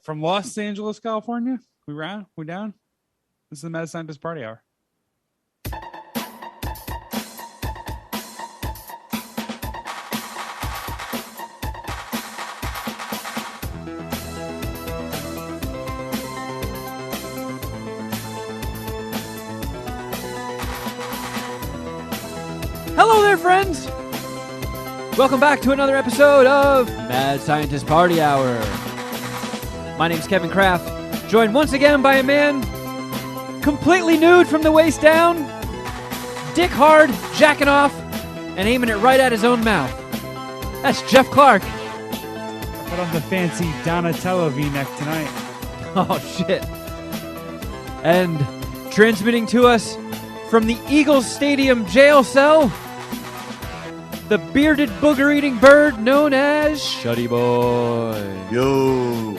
from Los Angeles, California. We down. This is the Mad Scientist Party Hour. Hello there, friends! Welcome back to another episode of Mad Scientist Party Hour. My name's Kevin Kraft, joined once again by a man completely nude from the waist down, dick hard, jacking off, and aiming it right at his own mouth. That's Jeff Clark. I put on the fancy Donatello V-neck tonight. Oh, shit. And transmitting to us from the Eagles Stadium jail cell, the bearded booger-eating bird known as Shuddy Boy. Yo.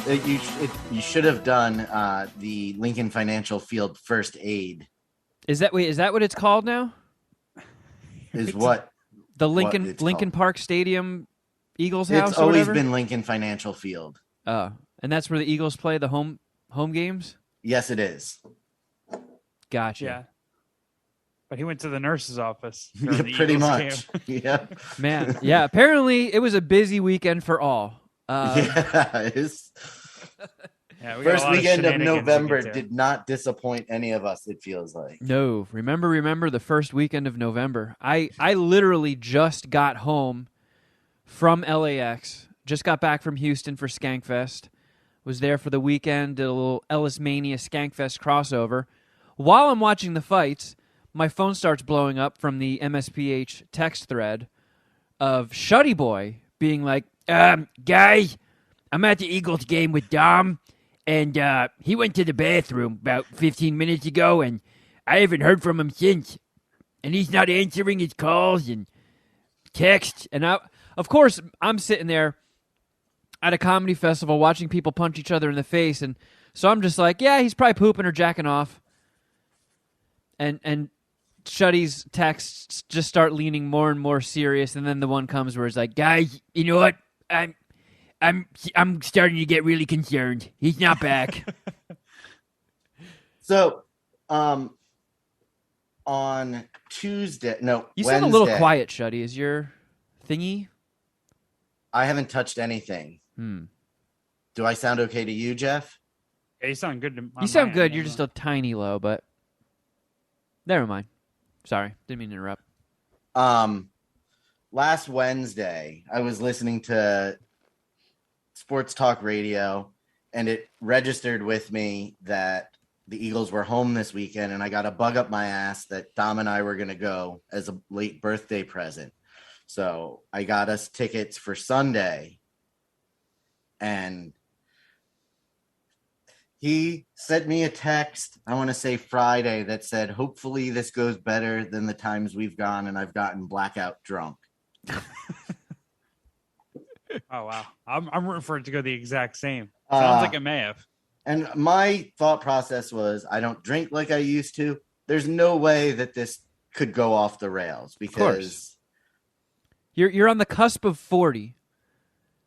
You should have done the Lincoln Financial Field first aid. Is that what it's called now? Is what? The Lincoln Park Stadium Eagles house? It's always been Lincoln Financial Field. Oh, and that's where the Eagles play the home games? Yes, it is. Gotcha. Yeah. But he went to the nurse's office. Yeah, pretty much. Yeah. Man, yeah, apparently it was a busy weekend for all. Yeah, it is. Yeah, first weekend of November did not disappoint any of us, it feels like. No, remember the first weekend of November. I literally just got home from LAX, just got back from Houston for Skankfest, was there for the weekend, did a little Ellis Mania Skankfest crossover. While I'm watching the fights, my phone starts blowing up from the MSPH text thread of Shuddy Boy being like, guys, I'm at the Eagles game with Dom, and he went to the bathroom about 15 minutes ago, and I haven't heard from him since. And he's not answering his calls and texts. And of course, I'm sitting there at a comedy festival watching people punch each other in the face, and so I'm just like, yeah, he's probably pooping or jacking off. And Shuddy's texts just start leaning more and more serious, and then the one comes where it's like, guys, you know what? I'm starting to get really concerned. He's not back. So, on Tuesday, no, you Wednesday, sound a little quiet, Shuddy. Is your thingy? I haven't touched anything. Do I sound okay to you, Jeff? Yeah, you sound good. You sound good. You're just a tiny low, but never mind. Sorry, didn't mean to interrupt. Last Wednesday, I was listening to sports talk radio, and it registered with me that the Eagles were home this weekend, and I got a bug up my ass that Dom and I were going to go as a late birthday present. So I got us tickets for Sunday, and he sent me a text, I want to say Friday, that said, hopefully this goes better than the times we've gone and I've gotten blackout drunk. Oh, wow. I'm rooting for it to go the exact same. Sounds like it may have. And my thought process was, I don't drink like I used to. There's no way that this could go off the rails because you're on the cusp of 40.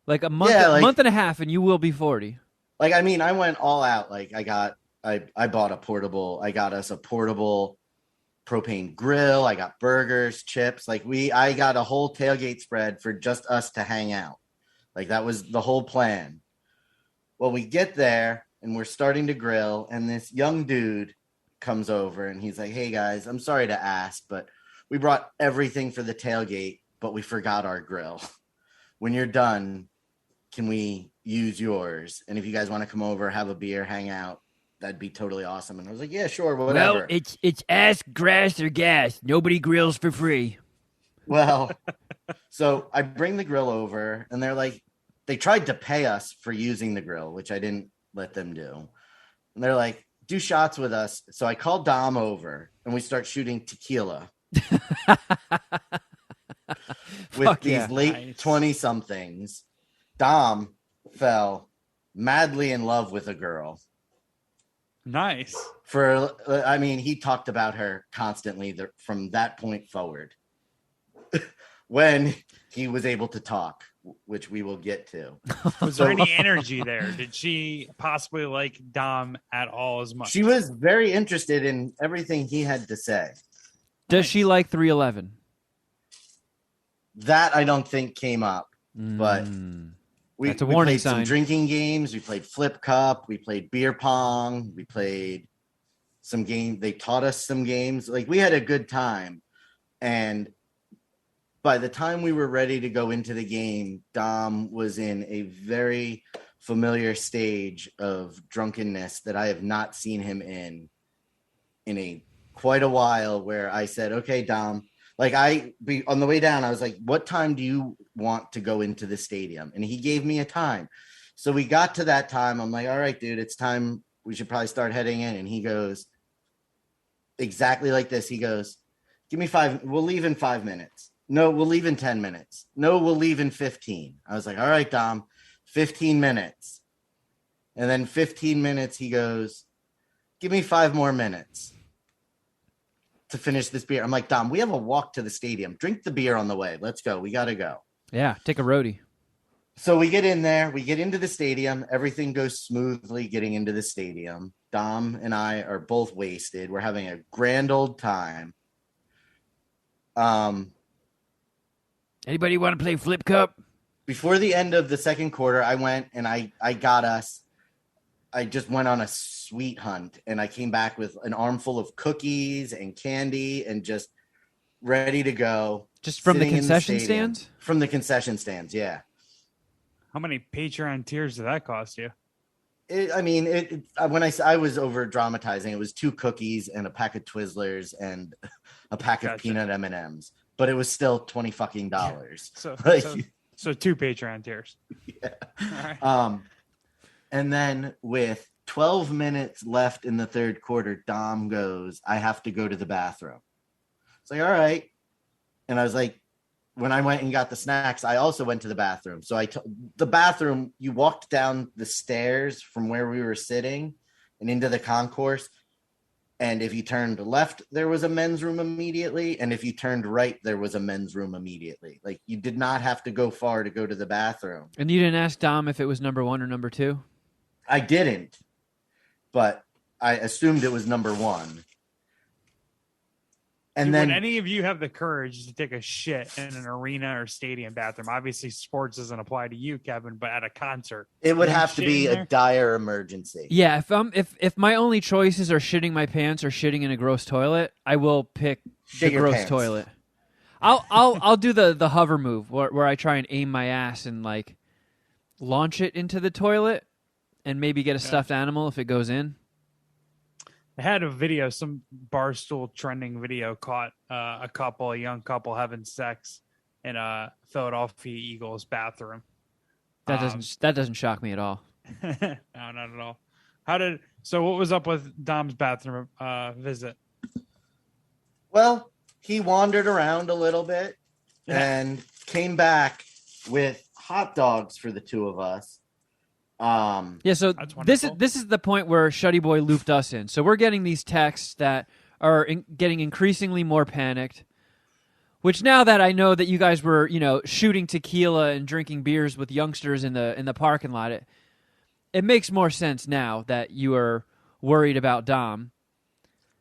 Like a month and a half and you will be 40. Like, I mean, I went all out. Like, I got us a portable propane grill. I got burgers, chips. Like, I got a whole tailgate spread for just us to hang out. Like, that was the whole plan. Well, we get there and we're starting to grill, and this young dude comes over and he's like, hey guys, I'm sorry to ask, but we brought everything for the tailgate, but we forgot our grill. When you're done, can we use yours? And if you guys want to come over, have a beer, hang out, that'd be totally awesome. And I was like, yeah, sure, whatever. Well, it's ask, grass, or gas. Nobody grills for free. Well, so I bring the grill over, and they're like, they tried to pay us for using the grill, which I didn't let them do. And they're like, do shots with us. So I called Dom over, and we start shooting tequila with these late 20-somethings. Dom fell madly in love with a girl. Nice. He talked about her constantly from that point forward when he was able to talk. which we will get to. Was there any energy there? Did she possibly like Dom at all as much? She was very interested in everything he had to say. Does she like 311? That I don't think came up, but we That's a warning played some sign. drinking games. We played Flip Cup. We played beer pong. We played some games. They taught us some games. Like, we had a good time. And by the time we were ready to go into the game, Dom was in a very familiar stage of drunkenness that I have not seen him in quite a while, where I said, okay, Dom, like, on the way down, I was like, what time do you want to go into the stadium? And he gave me a time. So we got to that time. I'm like, all right, dude, it's time. We should probably start heading in. And he goes exactly like this. He goes, give me 5. We'll leave in 5 minutes. No, we'll leave in 10 minutes. No, we'll leave in 15. I was like, all right, Dom, 15 minutes. And then 15 minutes, he goes, give me 5 more minutes to finish this beer. I'm like, Dom, we have a walk to the stadium. Drink the beer on the way. Let's go. We got to go. Yeah, take a roadie. So we get in there. We get into the stadium. Everything goes smoothly getting into the stadium. Dom and I are both wasted. We're having a grand old time. Anybody want to play Flip Cup? Before the end of the second quarter, I went and I got us. I just went on a sweet hunt, and I came back with an armful of cookies and candy and just ready to go. Just from the sitting in concession stadium. stands? From the concession stands, yeah. How many Patreon tiers did that cost you? When I was over dramatizing, it was 2 cookies and a pack of Twizzlers and a pack of peanut M&Ms, but it was still $20 So, like, so 2 Patreon tiers. Yeah. All right. And then with 12 minutes left in the third quarter, Dom goes, I have to go to the bathroom. It's like, all right. And I was like, when I went and got the snacks, I also went to the bathroom. So the bathroom, you walked down the stairs from where we were sitting and into the concourse. And if you turned left, there was a men's room immediately. And if you turned right, there was a men's room immediately. Like, you did not have to go far to go to the bathroom. And you didn't ask Dom if it was number 1 or number 2? I didn't, but I assumed it was number 1. And then, would any of you have the courage to take a shit in an arena or stadium bathroom? Obviously, sports doesn't apply to you, Kevin, but at a concert, it would you have to shit be in a there? dire emergency. Yeah, if my only choices are shitting my pants or shitting in a gross toilet, I will pick Shit the your gross pants. toilet. I'll do the hover move where I try and aim my ass and like launch it into the toilet and maybe get a stuffed animal if it goes in. I had a video, some Barstool trending video caught a young couple having sex in a Philadelphia Eagles bathroom. That doesn't shock me at all. No, not at all. So what was up with Dom's bathroom visit? Well, he wandered around a little bit and came back with hot dogs for the 2 of us. Yeah, so That's this wonderful. is the point where Shuddy Boy looped us in. So we're getting these texts that are getting increasingly more panicked. Which now that I know that you guys were, shooting tequila and drinking beers with youngsters in the parking lot, it makes more sense now that you are worried about Dom.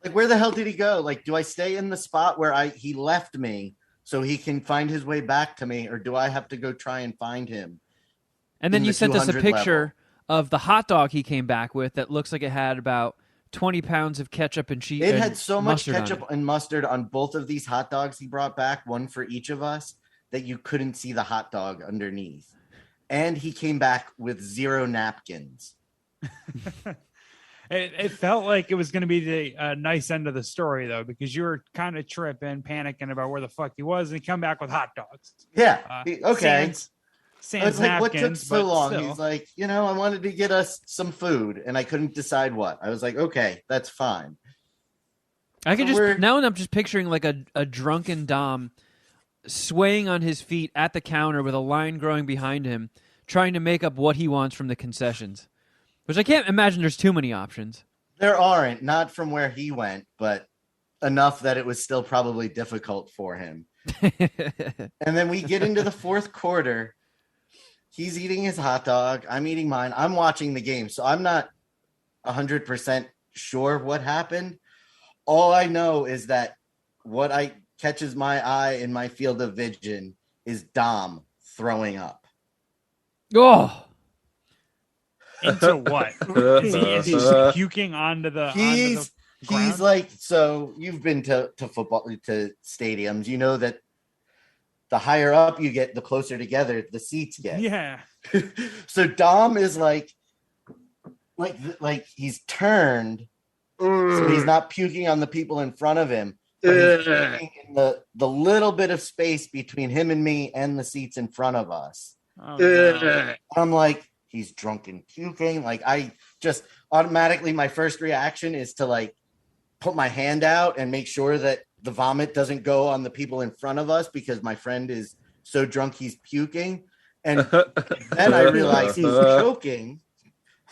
Like, where the hell did he go? Like, do I stay in the spot where he left me so he can find his way back to me, or do I have to go try and find him? And then in you the sent us a 200 picture of the hot dog he came back with that looks like it had about 20 pounds of ketchup and cheese. It had so much mustard on ketchup it. and mustard on both of these hot dogs he brought back, one for each of us, that you couldn't see the hot dog underneath. And he came back with 0 napkins. It felt like it was going to be the nice end of the story, though, because you were kind of tripping, panicking about where the fuck he was, and he come back with hot dogs. Yeah. Okay. Sans I was like, what took napkins, so but long? still. He's like, I wanted to get us some food, and I couldn't decide what. I was like, okay, that's fine. I can So now I'm just picturing like a drunken Dom swaying on his feet at the counter with a line growing behind him, trying to make up what he wants from the concessions. Which I can't imagine there's too many options. There aren't, not from where he went, but enough that it was still probably difficult for him. And then we get into the fourth quarter, He's eating his hot dog. I'm eating mine. I'm watching the game. So I'm not 100% sure what happened. All I know is that what I catches my eye in my field of vision is Dom throwing up. Oh, Into what? Is he puking onto the He's ground? like, so you've been to football, to stadiums. You know that the higher up you get, the closer together the seats get. Yeah. So Dom is like he's turned, so he's not puking on the people in front of him, but he's puking in the little bit of space between him and me and the seats in front of us. Oh, no. I'm like, he's drunk and puking. Like, I just automatically, my first reaction is to like put my hand out and make sure that the vomit doesn't go on the people in front of us because my friend is so drunk he's puking. And then I realize he's choking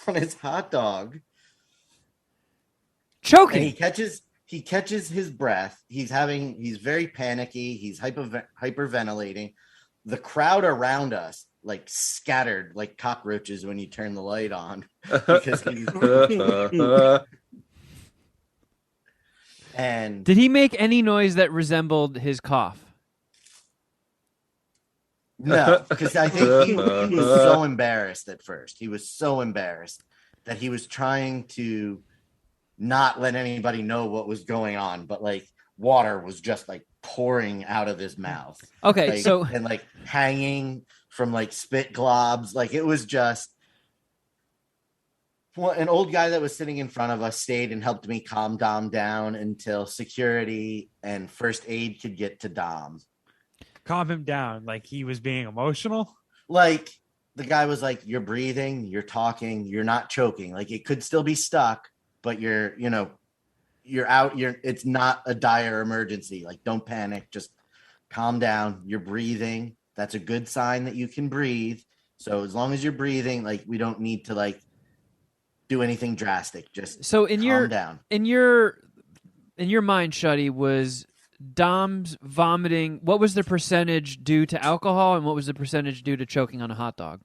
on his hot dog. choking. And he catches his breath. He's very panicky. He's hyperventilating. The crowd around us like scattered like cockroaches when you turn the light on because he's and Did he make any noise that resembled his cough? no, because I think he was so embarrassed at first. He was so embarrassed that he was trying to not let anybody know what was going on, but like water was just like pouring out of his mouth. Okay, like, so and like hanging from like spit globs. Like it was just an old guy that was sitting in front of us stayed and helped me calm Dom down until security and first aid could get to Dom. Calm him down, like he was being emotional. Like the guy was like, you're breathing, you're talking, you're not choking. Like it could still be stuck, but you're out. It's not a dire emergency. Like, don't panic. Just calm down. You're breathing. That's a good sign that you can breathe. So as long as you're breathing, like we don't need to like do anything drastic. Just so calm down. In your mind, Shuddy, was Dom's vomiting, what was the percentage due to alcohol and what was the percentage due to choking on a hot dog?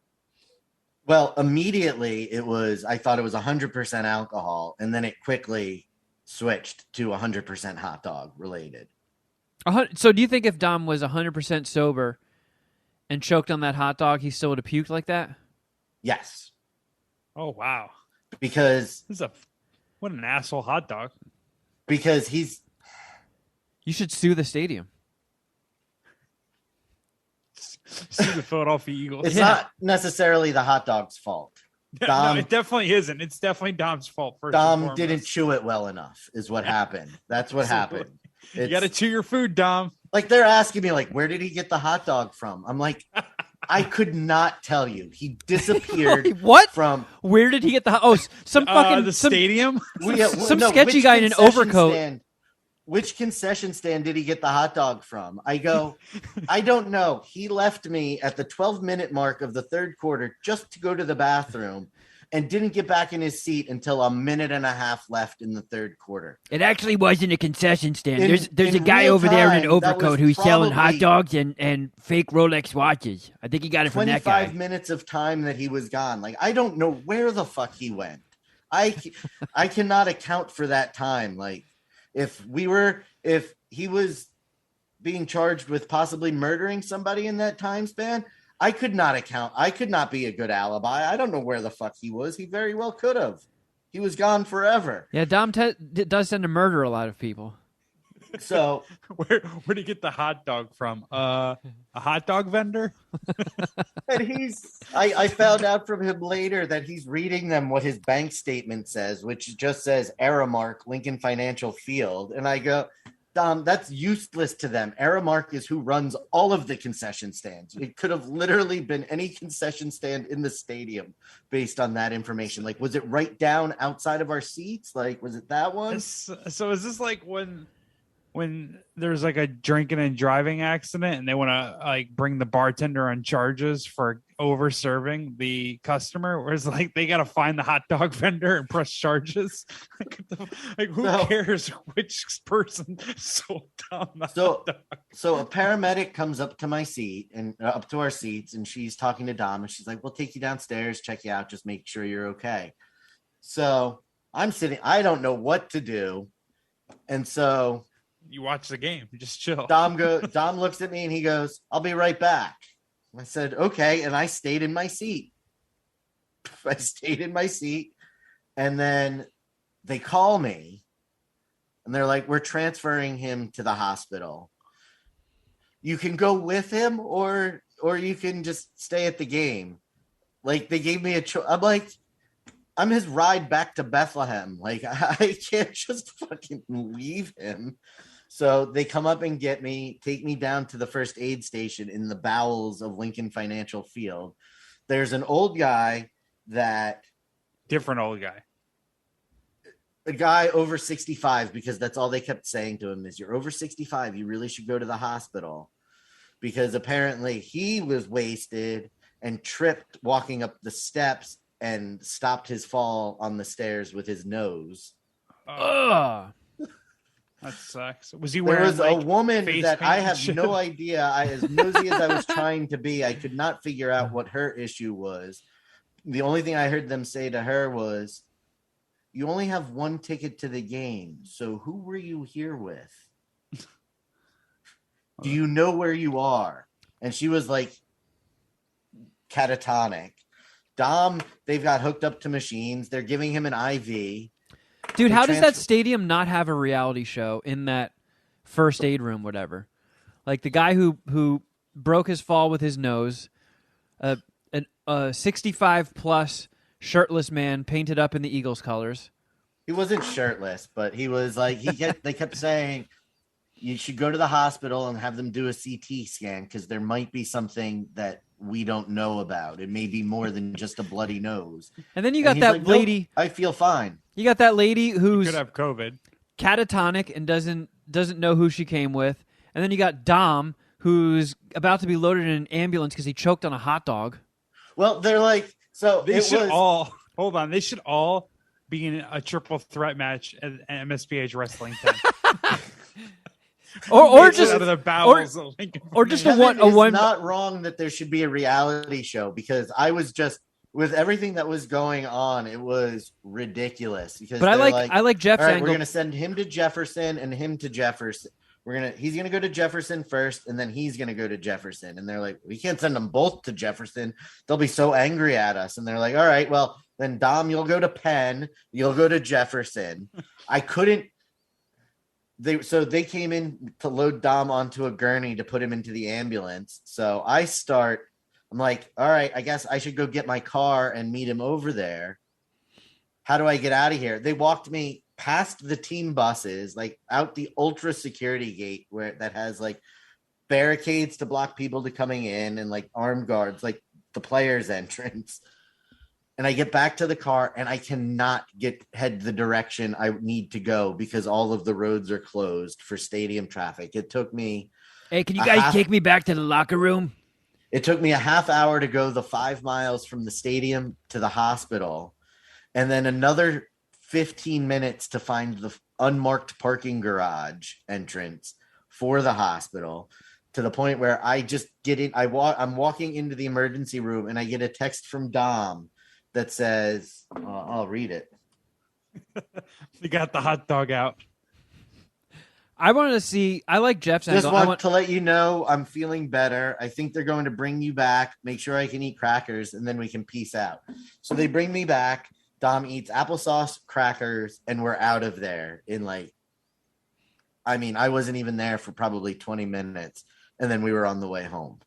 Well, immediately I thought it was 100% alcohol, and then it quickly switched to 100% hot dog related. So do you think if Dom was 100% sober and choked on that hot dog, he still would have puked like that? Yes. Oh wow. Because what an asshole hot dog. Because You should sue the stadium. Sue the Philadelphia Eagles. it's not necessarily the hot dog's fault. Dom, no, it definitely isn't. It's definitely Dom's fault. Dom didn't chew it well enough is what happened. That's what happened. You got to chew your food, Dom. Like they're asking me like, where did he get the hot dog from? I'm like, I could not tell you. He disappeared. Wait, what? From where did he get the stadium? Some sketchy guy in an overcoat. Which concession stand did he get the hot dog from? I go, I don't know. He left me at the 12-minute mark of the third quarter just to go to the bathroom and didn't get back in his seat until a minute and a half left in the third quarter. It actually wasn't a concession stand. There's a guy over there in an overcoat who's selling hot dogs and fake Rolex watches. I think he got it from that guy. 25 minutes of time that he was gone. Like, I don't know where the fuck he went. I cannot account for that time. Like, if he was being charged with possibly murdering somebody in that time span, I could not be a good alibi. I don't know where the fuck he was. He very well could have. He was gone forever. Yeah, Dom does tend to murder a lot of people. So where did he get the hot dog from? A hot dog vendor? And I found out from him later that he's reading them what his bank statement says, which just says Aramark, Lincoln Financial Field. And I go, Dom, that's useless to them. Aramark is who runs all of the concession stands. It could have literally been any concession stand in the stadium based on that information. Like, was it right down outside of our seats? Like, was it that one? So is this like when there's like a drinking and driving accident and they want to like bring the bartender on charges for over serving the customer, whereas like they gotta find the hot dog vendor and press charges. Like who cares which person sold down the hot dog? So a paramedic comes up to my seat and up to our seats, and she's talking to Dom, and she's like, "We'll take you downstairs, check you out, just make sure you're okay." So I'm sitting, I don't know what to do, and so you watch the game, you just chill. Dom looks at me and he goes, "I'll be right back." I said, "Okay," and I stayed in my seat. And then they call me, and they're like, "We're transferring him to the hospital. You can go with him, or you can just stay at the game." Like, they gave me a choice. I'm like, I'm his ride back to Bethlehem. Like, I can't just fucking leave him. So they come up and get me, take me down to the first aid station in the bowels of Lincoln Financial Field. There's an old guy different old guy. A guy over 65, because that's all they kept saying to him is, "You're over 65. You really should go to the hospital." Because apparently he was wasted and tripped walking up the steps and stopped his fall on the stairs with his nose. That sucks. Was he There wearing was a woman that I have shit? no idea. As nosy as I was trying to be, I could not figure out what her issue was. The only thing I heard them say to her was, "You only have one ticket to the game, so who were you here with? Do you know where you are?" And she was like catatonic. Dom, they've got hooked up to machines. They're giving him an IV. Dude, how does that stadium not have a reality show in that first aid room, whatever? Like the guy who broke his fall with his nose, a 65-plus shirtless man painted up in the Eagles colors. He wasn't shirtless, but he was like, they kept saying, "You should go to the hospital and have them do a CT scan because there might be something that we don't know about. It may be more than just a bloody nose." And then you got that like, lady. "Nope, I feel fine." You got that lady who's could have COVID, catatonic and doesn't know who she came with. And then you got Dom, who's about to be loaded in an ambulance because he choked on a hot dog. Well, they're like, so they should all be in a triple threat match at MSPH Wrestling 10. or just out of the bowels of Lincoln. Or just Kevin, a one. It's not wrong that there should be a reality show, because I was just, with everything that was going on, it was ridiculous. Because but I like Jeff's all right, angle. we're going to send him to Jefferson and him to Jefferson. He's going to go to Jefferson first, and then he's going to go to Jefferson. And they're like, "We can't send them both to Jefferson. They'll be so angry at us." And they're like, "All right, well, then Dom, you'll go to Penn. You'll go to Jefferson." I couldn't. So they came in to load Dom onto a gurney to put him into the ambulance. So I'm like, "All right, I guess I should go get my car and meet him over there. How do I get out of here?" They walked me past the team buses, like out the ultra security gate that has like barricades to block people to coming in and like armed guards, like the players' entrance. And I get back to the car and I cannot head the direction I need to go because all of the roads are closed for stadium traffic. It took me. Hey, can you guys take me back to the locker room? It took me a half hour to go the 5 miles from the stadium to the hospital, and then another 15 minutes to find the unmarked parking garage entrance for the hospital, to the point where I just get in. I'm walking into the emergency room and I get a text from Dom that says, I'll read it. You got the hot dog out. I wanted to see. I like Jeff's Just angle. want to let you know I'm feeling better. I think they're going to bring you back. Make sure I can eat crackers, and then we can peace out. So they bring me back. Dom eats applesauce, crackers, and we're out of there in I wasn't even there for probably 20 minutes, and then we were on the way home.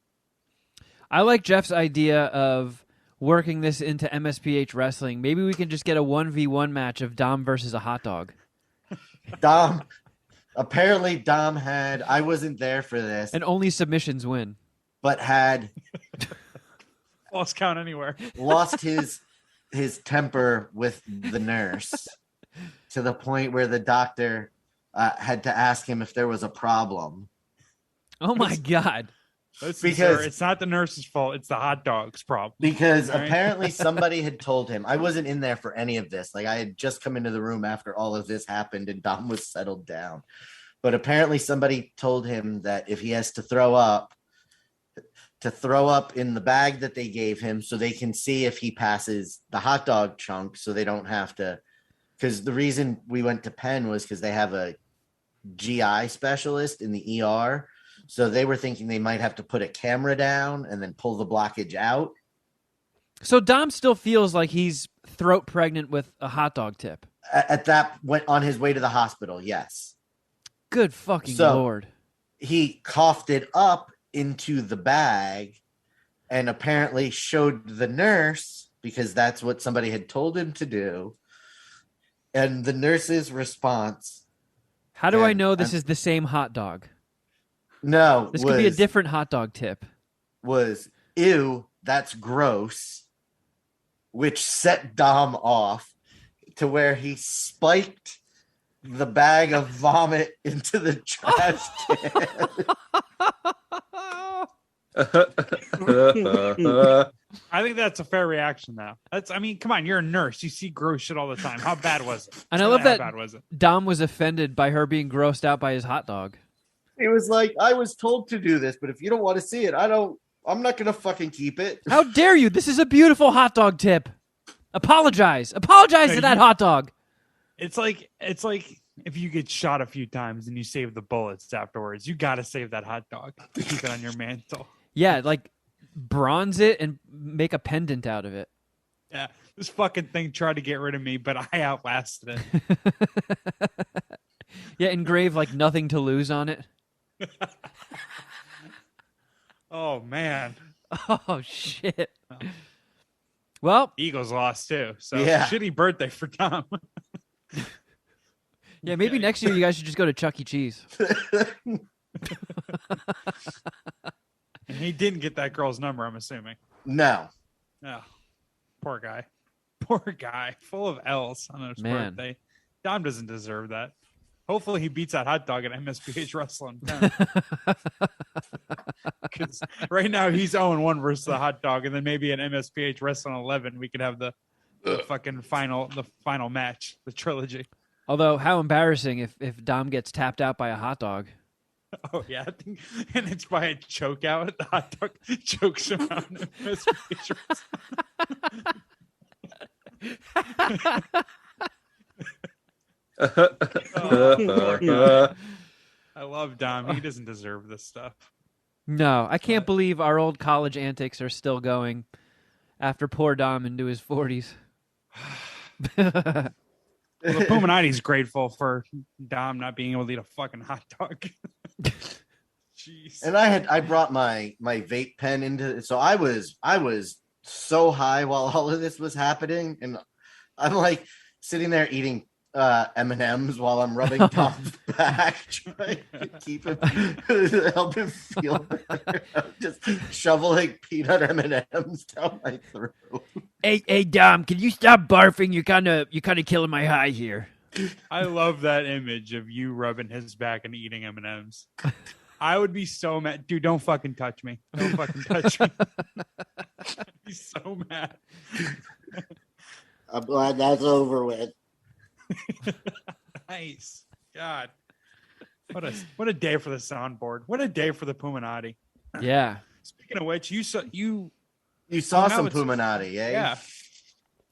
I like Jeff's idea of working this into MSPH wrestling. Maybe we can just get a 1v1 match of Dom versus a hot dog. Apparently Dom had, I wasn't there for this. And only submissions win. But had lost count anywhere. Lost his temper with the nurse to the point where the doctor had to ask him if there was a problem. Oh my God. Listen, sir, it's not the nurse's fault. It's the hot dog's problem. Because All right? apparently somebody had told him. I wasn't in there for any of this. Like I had just come into the room after all of this happened and Dom was settled down. But apparently somebody told him that if he has to throw up in the bag that they gave him so they can see if he passes the hot dog chunk so they don't have to. Because the reason we went to Penn was because they have a GI specialist in the ER. So they were thinking they might have to put a camera down and then pull the blockage out. So Dom still feels like he's throat pregnant with a hot dog tip. At that went on his way to the hospital. Yes. Good fucking Lord. He coughed it up into the bag and apparently showed the nurse because that's what somebody had told him to do. And the nurse's response. How do I know this is the same hot dog? No. This could be a different hot dog tip. Was, ew, that's gross. Which set Dom off to where he spiked the bag of vomit into the trash can. I think that's a fair reaction, though. Come on, you're a nurse. You see gross shit all the time. How bad was it? And I love that bad was it? Dom was offended by her being grossed out by his hot dog. He was like, I was told to do this, but if you don't want to see it, I'm not going to fucking keep it. How dare you? This is a beautiful hot dog tip. Apologize. Apologize to that hot dog. It's like if you get shot a few times and you save the bullets afterwards, you got to save that hot dog. Keep it on your mantle. Yeah, like bronze it and make a pendant out of it. Yeah, this fucking thing tried to get rid of me, but I outlasted it. Yeah, engrave like nothing to lose on it. Oh, man. Oh, shit. Well, Eagles lost, too. So, yeah. Shitty birthday for Tom. Yeah, maybe next year you guys should just go to Chuck E. Cheese. And he didn't get that girl's number, I'm assuming. No. Oh, poor guy. Poor guy. Full of L's on his birthday. Dom doesn't deserve that. Hopefully he beats that hot dog at MSPH Wrestling. Because right now he's 0-1 versus the hot dog, and then maybe at MSPH Wrestling 11 we could have the fucking final match, the trilogy. Although, how embarrassing if Dom gets tapped out by a hot dog. Oh yeah, and it's by a choke out. The hot dog chokes him out. MSPH Wrestling. I love Dom. He doesn't deserve this stuff. No, I can't believe our old college antics are still going after poor Dom into his 40s. Well, the Puminati's grateful for Dom not being able to eat a fucking hot dog. Jeez. And I brought my vape pen into it. So I was so high while all of this was happening, and I'm like sitting there eating M&Ms while I'm rubbing Tom's back, trying to keep him, help him feel better. I'm just shoveling peanut M&Ms down my throat. Hey, Dom, can you stop barfing? You're kind of killing my high here. I love that image of you rubbing his back and eating M&Ms. I would be so mad. Dude, don't fucking touch me. Don't fucking touch me. I'd be so mad. I'm glad that's over with. Nice. God. What a day for the soundboard. What a day for the Puminati. Yeah. Speaking of which, you saw some Puminati, eh? Yeah.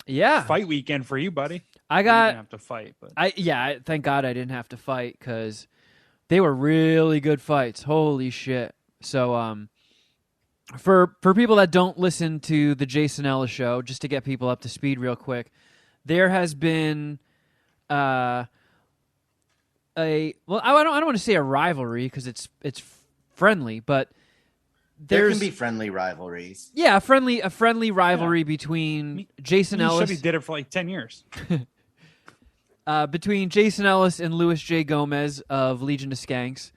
Yeah. Fight weekend for you, buddy. I You got didn't have to fight, but thank God I didn't have to fight because they were really good fights. Holy shit. So for people that don't listen to the Jason Ellis show, just to get people up to speed real quick, there has been I don't want to say a rivalry because it's friendly, but there can be friendly rivalries. Yeah, a friendly rivalry between Jason Ellis. He did it for like 10 years. Between Jason Ellis and Louis J. Gomez of Legion of Skanks,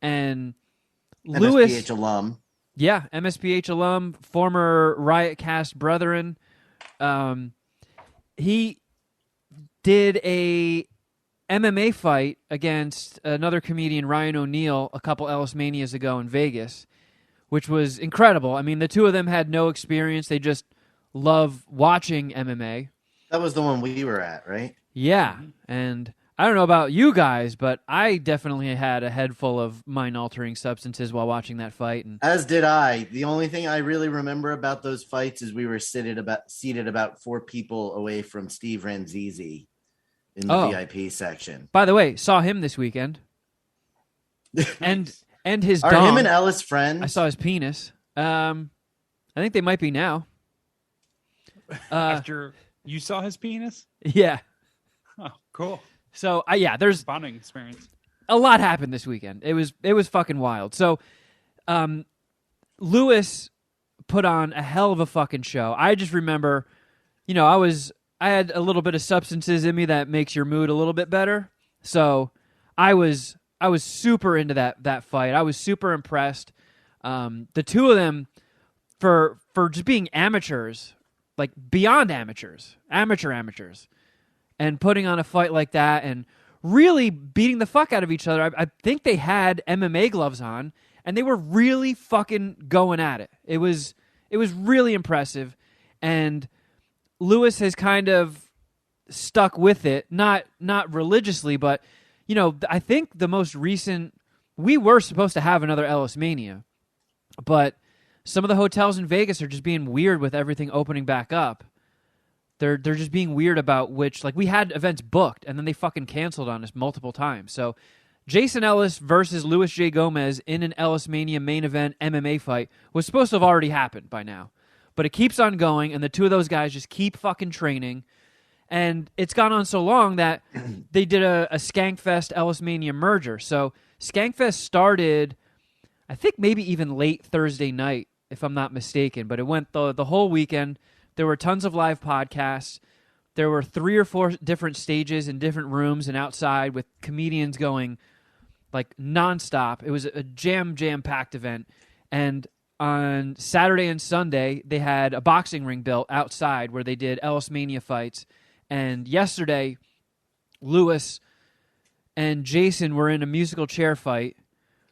and Louis, MSPH alum. Yeah, MSPH alum, former Riot Cast brethren. He did a MMA fight against another comedian, Ryan O'Neal, a couple Ellis Manias ago in Vegas, which was incredible. I mean, the two of them had no experience. They just love watching MMA. That was the one we were at, right? Yeah, and I don't know about you guys, but I definitely had a head full of mind-altering substances while watching that fight. And As did I. The only thing I really remember about those fights is we were seated about 4 people away from Steve Ranzizi in the VIP section. By the way, saw him this weekend. and his Are dong. him and Ellis friends? I saw his penis. I think they might be now. After you saw his penis? Yeah. Oh, cool. So there's Bonding experience. a lot happened this weekend. It was fucking wild. So, Lewis put on a hell of a fucking show. I just remember, I had a little bit of substances in me that makes your mood a little bit better. So, I was super into that fight. I was super impressed. The two of them, for just being amateurs, like beyond amateurs, amateurs, and putting on a fight like that and really beating the fuck out of each other. I think they had MMA gloves on, and they were really fucking going at it. It was really impressive, and Lewis has kind of stuck with it, not religiously, but I think the most recent, we were supposed to have another Ellis Mania, but some of the hotels in Vegas are just being weird with everything opening back up. They're just being weird about which, like, we had events booked and then they fucking canceled on us multiple times. So Jason Ellis versus Luis J. Gomez in an Ellis Mania main event MMA fight was supposed to have already happened by now. But it keeps on going, and the two of those guys just keep fucking training. And it's gone on so long that they did a Skankfest Ellis Mania merger. So Skankfest started, I think maybe even late Thursday night, if I'm not mistaken. But it went the whole weekend. There were tons of live podcasts. There were 3 or 4 different stages in different rooms and outside with comedians going like nonstop. It was a jam-packed event. And on Saturday and Sunday, they had a boxing ring built outside where they did Ellis Mania fights. And yesterday, Lewis and Jason were in a musical chair fight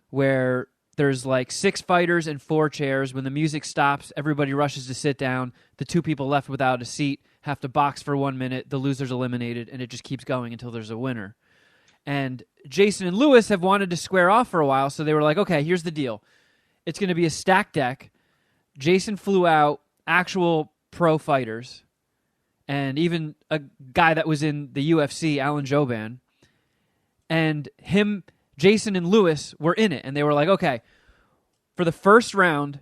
where there's like 6 fighters and 4 chairs. When the music stops, everybody rushes to sit down. The 2 people left without a seat have to box for 1 minute. The loser's eliminated, and it just keeps going until there's a winner. And Jason and Lewis have wanted to square off for a while, so they were like, okay, here's the deal. It's going to be a stacked deck. Jason flew out actual pro fighters, and even a guy that was in the UFC, Alan Jouban. And Jason and Lewis were in it, and they were like, okay, for the first round,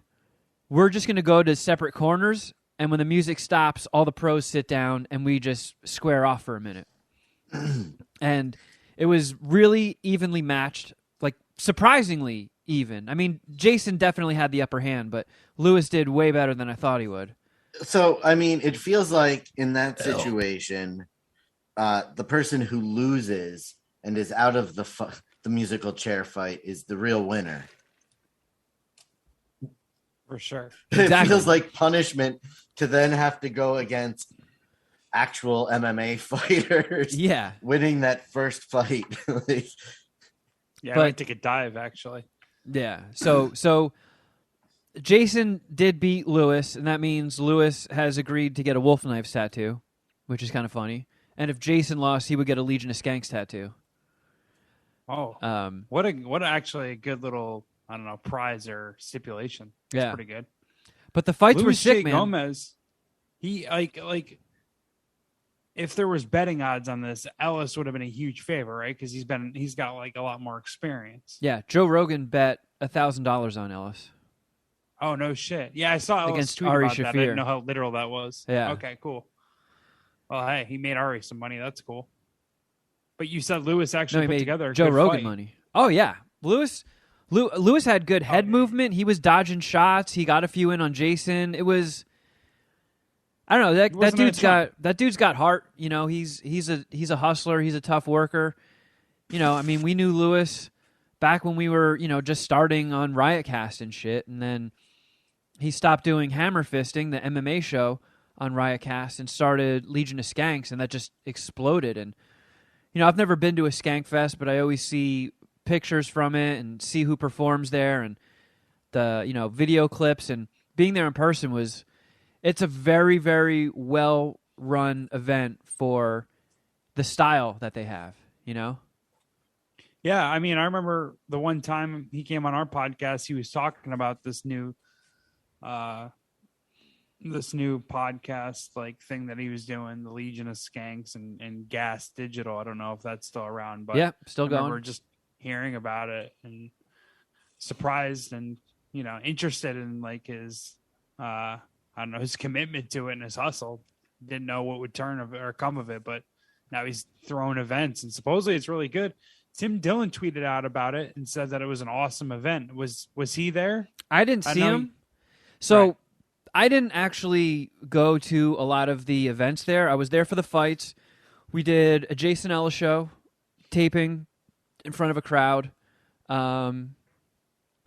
we're just going to go to separate corners, and when the music stops, all the pros sit down, and we just square off for a minute. And it was really evenly matched, like surprisingly even. I mean, Jason definitely had the upper hand, but Lewis did way better than I thought he would. So, I mean, it feels like in that situation, the person who loses and is out of the musical chair fight is the real winner. For sure. Exactly. It feels like punishment to then have to go against actual MMA fighters. Yeah. Winning that first fight. Yeah, I might take a dive, actually. Yeah. So Jason did beat Lewis, and that means Lewis has agreed to get a Wolf Knives tattoo, which is kind of funny. And if Jason lost, he would get a Legion of Skanks tattoo. Oh, what actually a good little, I don't know, prize or stipulation. It's pretty good. But the fights were Luis sick, J. man. Gomez, he like if there was betting odds on this, Ellis would have been a huge favor, right? Because he's got like a lot more experience. Yeah, Joe Rogan bet $1,000 on Ellis. Oh no shit! Yeah, I saw Ellis Against tweet Ari about that. I Shaffir. didn't know how literal that was. Yeah. Okay, cool. Well, hey, he made Ari some money. That's cool. But you said Lewis actually he put made together a Joe good Rogan fight. money. Oh yeah, Lewis had good head movement. He was dodging shots. He got a few in on Jason. It was, I don't know, that dude's got heart. You know, he's a hustler. He's a tough worker. You know, I mean, we knew Lewis back when we were, just starting on Riotcast and shit, and then he stopped doing Hammer Fisting, the MMA show on Riotcast, and started Legion of Skanks, and that just exploded. And I've never been to a Skankfest, but I always see pictures from it and see who performs there. And the video clips, and being there in person it's a very, very well run event for the style that they have. Yeah, I mean, I remember the one time he came on our podcast, he was talking about this new podcast like thing that he was doing, the Legion of Skanks and Gas Digital. I don't know if that's still around, but yeah, still I going. remember just hearing about it and surprised and interested in like his I don't know, his commitment to it and his hustle. Didn't know what would turn of or come of it, but now he's throwing events and supposedly it's really good. Tim Dillon tweeted out about it and said that it was an awesome event. Was he there? I didn't see him. So right. I didn't actually go to a lot of the events there. I was there for the fights. We did a Jason Ellis show, taping in front of a crowd, and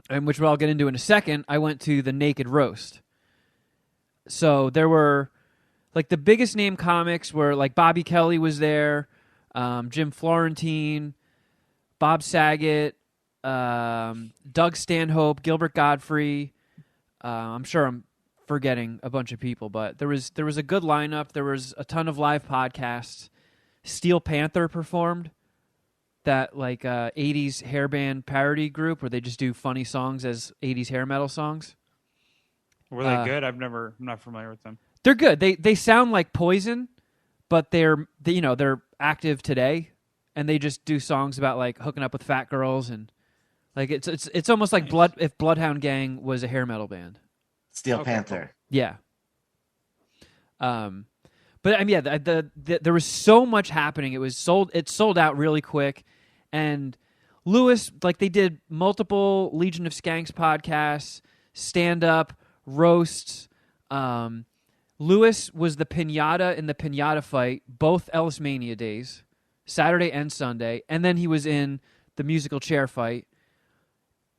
which I'll get into in a second. I went to the Naked Roast. So there were, like, the biggest name comics were, like, Bobby Kelly was there, Jim Florentine, Bob Saget, Doug Stanhope, Gilbert Godfrey. I'm sure I'm forgetting a bunch of people, but there was a good lineup. There was a ton of live podcasts. Steel Panther performed, that like 80s hair band parody group where they just do funny songs as 80s hair metal songs. Were they good? I'm not familiar with them. They're good. They sound like Poison, but they're active today, and they just do songs about like hooking up with fat girls, and like it's almost like Nice. if Bloodhound Gang was a hair metal band. Steel Panther. Yeah. But I mean, yeah, there was so much happening. It sold out really quick, and Lewis, like, they did multiple Legion of Skanks podcasts, stand up, roasts. Lewis was the pinata in the pinata fight, both Ellis Mania days, Saturday and Sunday, and then he was in the musical chair fight.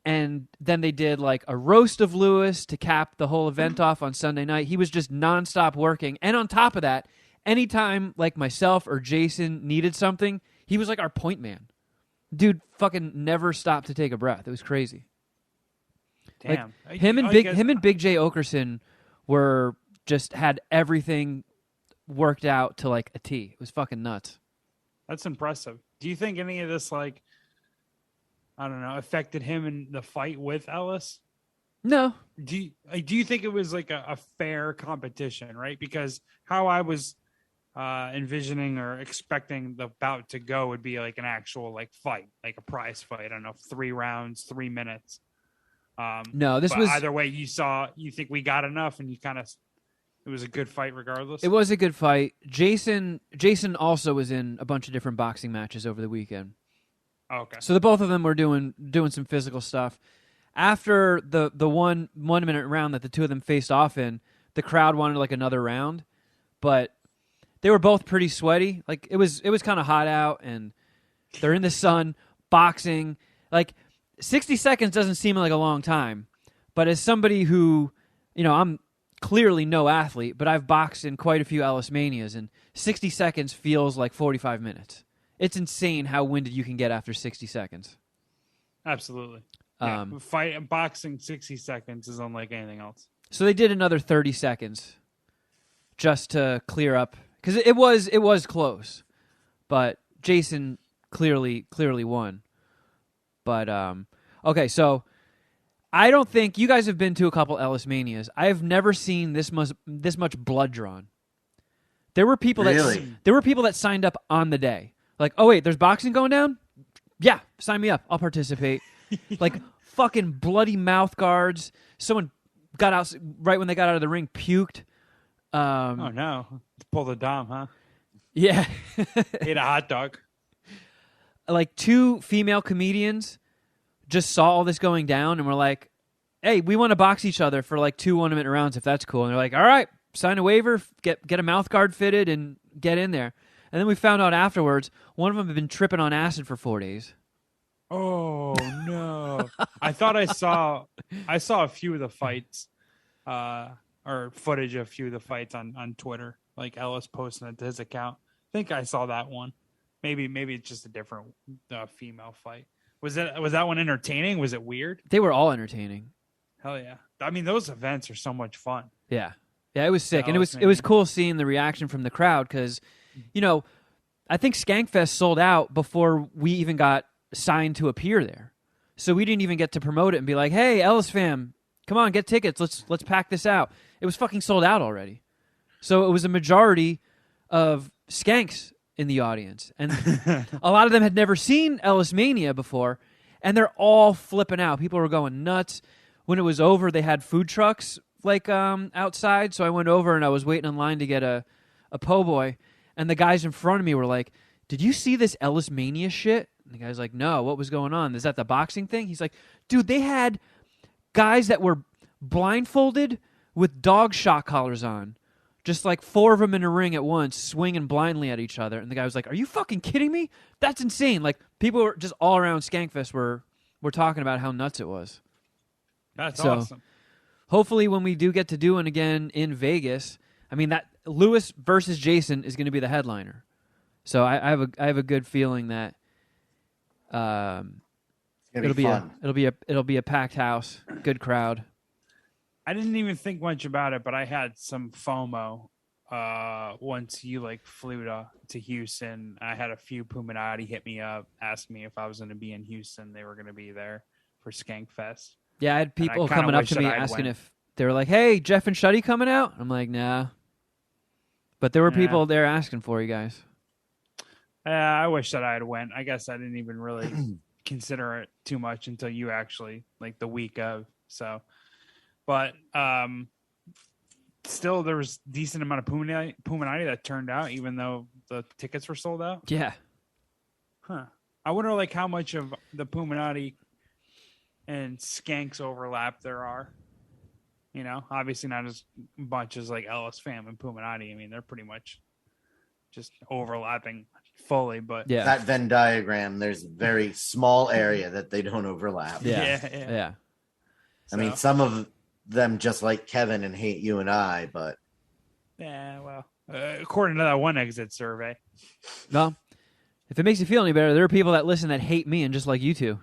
And then they did like a roast of Lewis to cap the whole event off on Sunday night. He was just nonstop working. And on top of that, anytime like myself or Jason needed something, he was like our point man. Dude fucking never stopped to take a breath. It was crazy. Damn. Like, him and Big J Okerson were just had everything worked out to like a T. It was fucking nuts. That's impressive. Do you think any of this, like, I don't know, affected him in the fight with Ellis? No. Do you think it was like a fair competition, right? Because how I was envisioning or expecting the bout to go would be like an actual like fight, like a prize fight. I don't know, 3 rounds, 3 minutes. No, this was either way. You think we got enough, and it was a good fight regardless. It was a good fight. Jason also was in a bunch of different boxing matches over the weekend. Oh, okay. So the both of them were doing some physical stuff. After the 1 minute round that the two of them faced off in, the crowd wanted like another round, but they were both pretty sweaty. Like it was kind of hot out, and they're in the sun boxing. Like 60 seconds doesn't seem like a long time, but as somebody who, I'm clearly no athlete, but I've boxed in quite a few Ellis Manias, and 60 seconds feels like 45 minutes. It's insane how winded you can get after 60 seconds. Absolutely. Boxing 60 seconds is unlike anything else. So they did another 30 seconds just to clear up, because it was close, but Jason clearly won. But okay, so I don't think you guys have been to a couple Ellis Manias. I have never seen this much blood drawn. There were people that signed up on the day. Like, oh wait, there's boxing going down? Yeah, sign me up. I'll participate. Like fucking bloody mouth guards. Someone got out right when they got out of the ring, puked. Oh no. Pull the Dom, huh? Yeah. Ate a hot dog. Like 2 female comedians just saw all this going down and were like, hey, we want to box each other for like 2 1-minute rounds if that's cool. And they're like, all right, sign a waiver, get a mouth guard fitted, and get in there. And then we found out afterwards, one of them had been tripping on acid for 4 days. Oh no! I thought I saw a few of the fights, or footage of a few of the fights on Twitter. Like Ellis posting it to his account. I think I saw that one. Maybe it's just a different female fight. Was that one entertaining? Was it weird? They were all entertaining. Hell yeah. I mean, those events are so much fun. Yeah. Yeah, it was sick. Yeah, And it was cool seeing the reaction from the crowd because, I think Skankfest sold out before we even got signed to appear there. So we didn't even get to promote it and be like, hey, Ellis fam, come on, get tickets. Let's pack this out. It was fucking sold out already. So it was a majority of skanks in the audience. And a lot of them had never seen Ellis Mania before, and they're all flipping out. People were going nuts. When it was over, they had food trucks outside, so I went over and I was waiting in line to get a po' boy, and the guys in front of me were like, did you see this Ellis Mania shit? And the guy's like, no, what was going on? Is that the boxing thing? He's like, dude, they had guys that were blindfolded with dog shock collars on. Just like 4 of them in a ring at once, swinging blindly at each other. And the guy was like, are you fucking kidding me? That's insane. Like, people were just all around Skankfest were talking about how nuts it was. That's awesome. Hopefully when we do get to do it again in Vegas, I mean, that Lewis versus Jason is going to be the headliner. So I have a good feeling that it'll be a packed house, good crowd. I didn't even think much about it, but I had some FOMO once you flew to Houston. I had a few Puminati hit me up, asked me if I was going to be in Houston. They were going to be there for Skankfest. Yeah, I had people coming up to me asking if they were like, "Hey, Jeff and Shuddy coming out?" I'm like, "Nah," but there were people there asking for you guys. I wish that I had went. I guess I didn't even really consider it too much until you actually the week of. So, but still, there was a decent amount of Puminati that turned out, even though the tickets were sold out. Yeah. Huh. I wonder how much of the Puminati and Skanks overlap there are. Obviously not as much as Ellis Fam and Puminati. I mean, they're pretty much just overlapping fully, but that Venn diagram, there's a very small area that they don't overlap. Yeah. I mean, some of them just like Kevin and hate you and I, but according to that one exit survey. Well, if it makes you feel any better, there are people that listen that hate me and just like you two.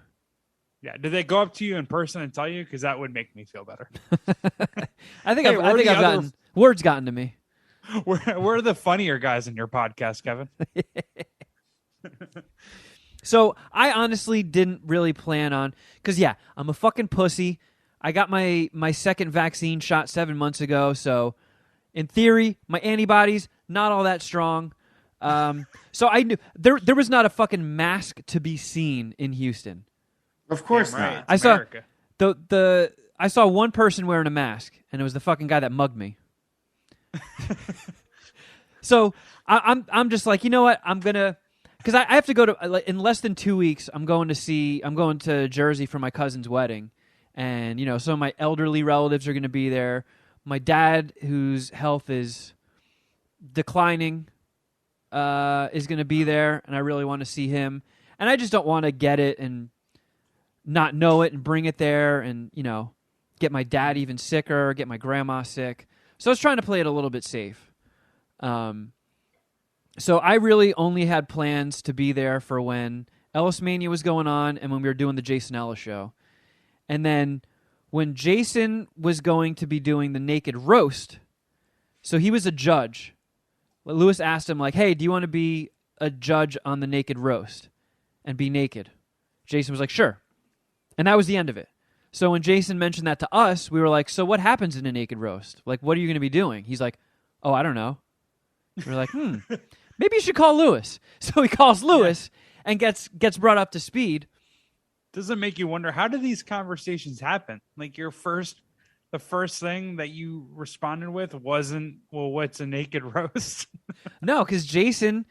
Yeah, did they go up to you in person and tell you? Because that would make me feel better. I think I've gotten words gotten to me. We're the funnier guys in your podcast, Kevin. So I honestly didn't really plan on, because I'm a fucking pussy. I got my second vaccine shot 7 months ago, so in theory, my antibodies not all that strong. So I knew there was not a fucking mask to be seen in Houston. Of course not. I saw I saw one person wearing a mask, and it was the fucking guy that mugged me. So I'm just like, you know what? I'm gonna, because I have to go to in less than 2 weeks. I'm going to Jersey for my cousin's wedding, and some of my elderly relatives are going to be there. My dad, whose health is declining, is going to be there, and I really want to see him. And I just don't want to get it and not know it and bring it there and, get my dad even sicker, get my grandma sick. So I was trying to play it a little bit safe. So I really only had plans to be there for when Ellis Mania was going on and when we were doing the Jason Ellis show. And then when Jason was going to be doing the Naked Roast, so he was a judge. Lewis asked him, hey, do you want to be a judge on the Naked Roast and be naked? Jason was like, sure. And that was the end of it. So when Jason mentioned that to us, we were like, so what happens in a Naked Roast? What are you going to be doing? He's like, oh, I don't know. We're like, maybe you should call Lewis. So he calls Lewis and gets brought up to speed. Doesn't make you wonder, how do these conversations happen? The first thing that you responded with wasn't, well, what's a Naked Roast? No, because Jason's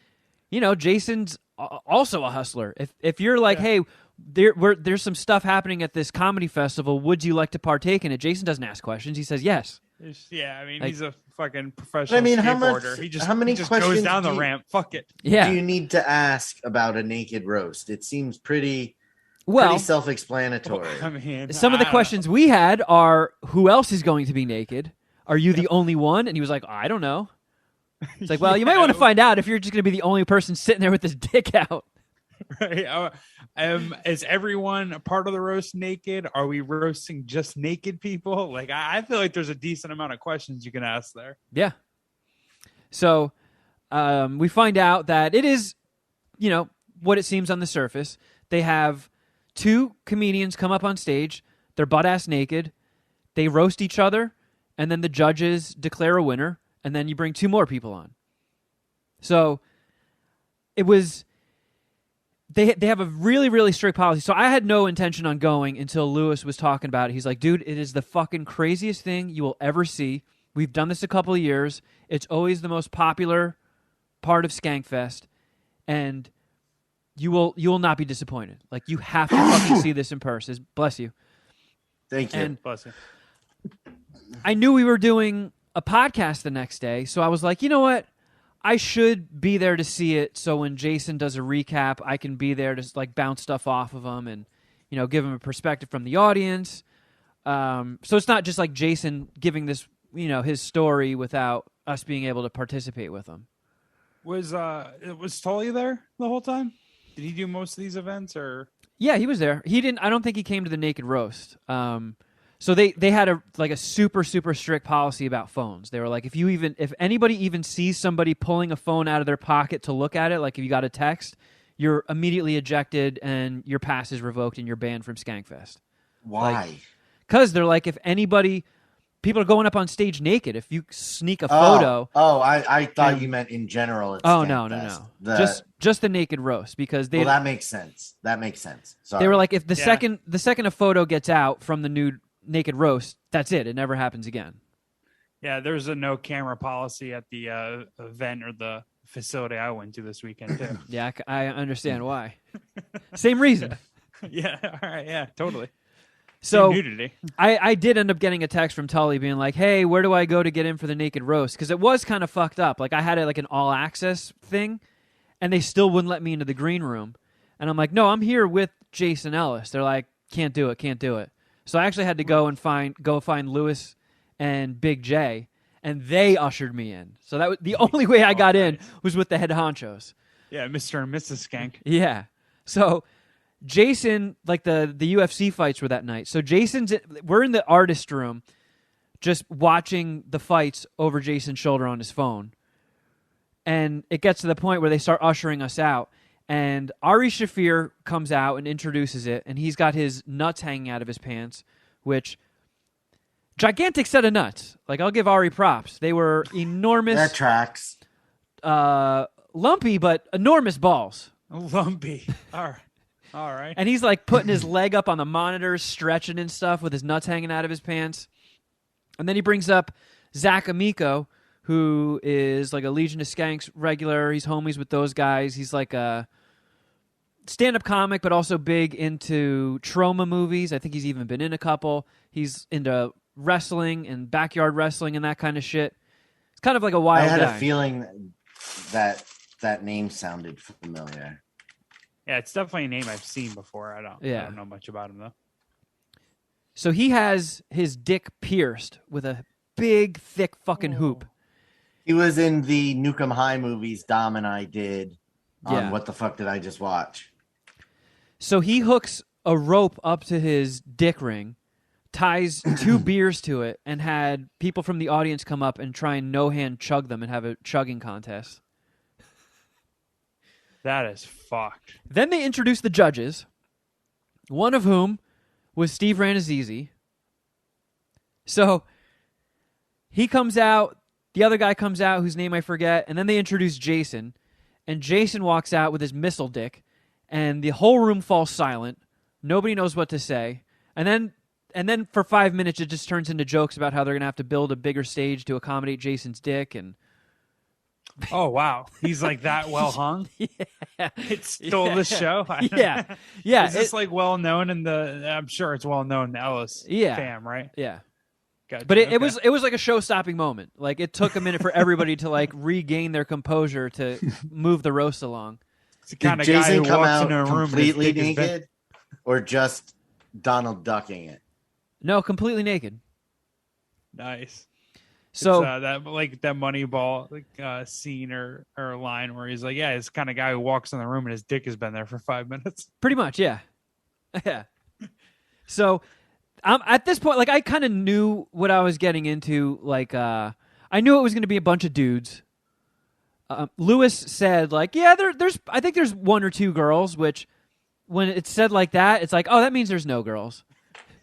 also a hustler. If you're like, hey, there's some stuff happening at this comedy festival, would you like to partake in it? Jason doesn't ask questions. He says yes. Yeah, I mean, he's a fucking professional skateboarder. He just goes down the ramp. Fuck it. Yeah. Do you need to ask about a Naked Roast? It seems pretty self-explanatory. I mean, some of the questions we had are, who else is going to be naked? Are you the only one? And he was like, I don't know. It's like, well, you might want to find out if you're just going to be the only person sitting there with his dick out. Right? Is everyone a part of the roast naked? Are we roasting just naked people? Like, I feel like there's a decent amount of questions you can ask there. Yeah. So we find out that it is, what it seems on the surface. They have two comedians come up on stage. They're butt-ass naked. They roast each other, and then the judges declare a winner, and then you bring two more people on. So it was... They have a really, really strict policy. So I had no intention on going until Lewis was talking about it. He's like, dude, it is the fucking craziest thing you will ever see. We've done this a couple of years. It's always the most popular part of Skankfest, and you will not be disappointed. Like, you have to fucking see this in person. Bless you. Thank you. And bless you. I knew we were doing a podcast the next day, so I was like, you know what? I should be there to see it, so when Jason does a recap, I can be there to like bounce stuff off of him and, give him a perspective from the audience. So it's not just like Jason giving this, his story without us being able to participate with him. Was Tully there the whole time? Did he do most of these events, or? Yeah, he was there. He didn't. I don't think he came to the Naked Roast. So they had a super, super strict policy about phones. They were like, if anybody even sees somebody pulling a phone out of their pocket to look at it, like if you got a text, you're immediately ejected and your pass is revoked and you're banned from Skankfest. Why? Because they're like, if anybody, people are going up on stage naked. If you sneak a photo. I thought you meant in general. It's no. Just the Naked Roast, because they. Well, that makes sense. Sorry. They were like, if the second a photo gets out from the nude Naked Roast, that's it. It never happens again. Yeah, there's a no camera policy at the event or the facility I went to this weekend too. Yeah, I understand why. Same reason. Yeah, all right, yeah, totally. So nudity. I did end up getting a text from Tully being like, hey, where do I go to get in for the Naked Roast? Because it was kind of fucked up. Like, I had like an all access thing, and they still wouldn't let me into the green room. And I'm like, no, I'm here with Jason Ellis. They're like, can't do it. So I actually had to go and find Lewis and Big J, and they ushered me in. So that was the only way I got in was with the head honchos. Yeah, Mr. and Mrs. Skank. Yeah. So Jason, like the UFC fights were that night. So we're in the artist room just watching the fights over Jason's shoulder on his phone. And it gets to the point where they start ushering us out. And Ari Shafir comes out and introduces it, and he's got his nuts hanging out of his pants, which, gigantic set of nuts. Like, I'll give Ari props. They were enormous. That tracks. Lumpy, but enormous balls. Lumpy. All right. And he's like putting his leg up on the monitors, stretching and stuff with his nuts hanging out of his pants. And then he brings up Zach Amico, who is like a Legion of Skanks regular. He's homies with those guys. He's like a stand-up comic, but also big into trauma movies. I think he's even been in a couple. He's into wrestling and backyard wrestling and that kind of shit. It's kind of like a wild guy. I had a feeling that name sounded familiar. Yeah, it's definitely a name I've seen before. I don't know much about him, though. So he has his dick pierced with a big, thick fucking hoop. He was in the Nukem High movies Dom and I did on Yeah. What the Fuck Did I Just Watch? So he hooks a rope up to his dick ring, ties 2 beers to it, and had people from the audience come up and try and no-hand chug them and have a chugging contest. That is fucked. Then they introduced the judges, one of whom was Steve Ranazizi. So he comes out, the other guy comes out, whose name I forget, and then they introduce Jason, and Jason walks out with his missile dick, and the whole room falls silent. Nobody knows what to say. And then for 5 minutes, it just turns into jokes about how they're going to have to build a bigger stage to accommodate Jason's dick. And oh, wow. He's like that well hung? Yeah. It stole the show? Yeah. Yeah. Is this like well known in I'm sure it's well known in the Ellis fam, right? Yeah. Gotcha. But it was like a show-stopping moment. Like, it took a minute for everybody to like regain their composure to move the roast along. It's the kind Did of guy Jason who come walks out into a room completely naked, or just Donald ducking it? No, completely naked. Nice. So it's, that Moneyball scene or line where he's like, yeah, it's the kind of guy who walks in the room and his dick has been there for 5 minutes. pretty much, yeah. Yeah. So at this point, like, I kind of knew what I was getting into. Like, I knew it was going to be a bunch of dudes. Lewis said, like, yeah, I think there's one or two girls, which when it's said like that, it's like, oh, that means there's no girls.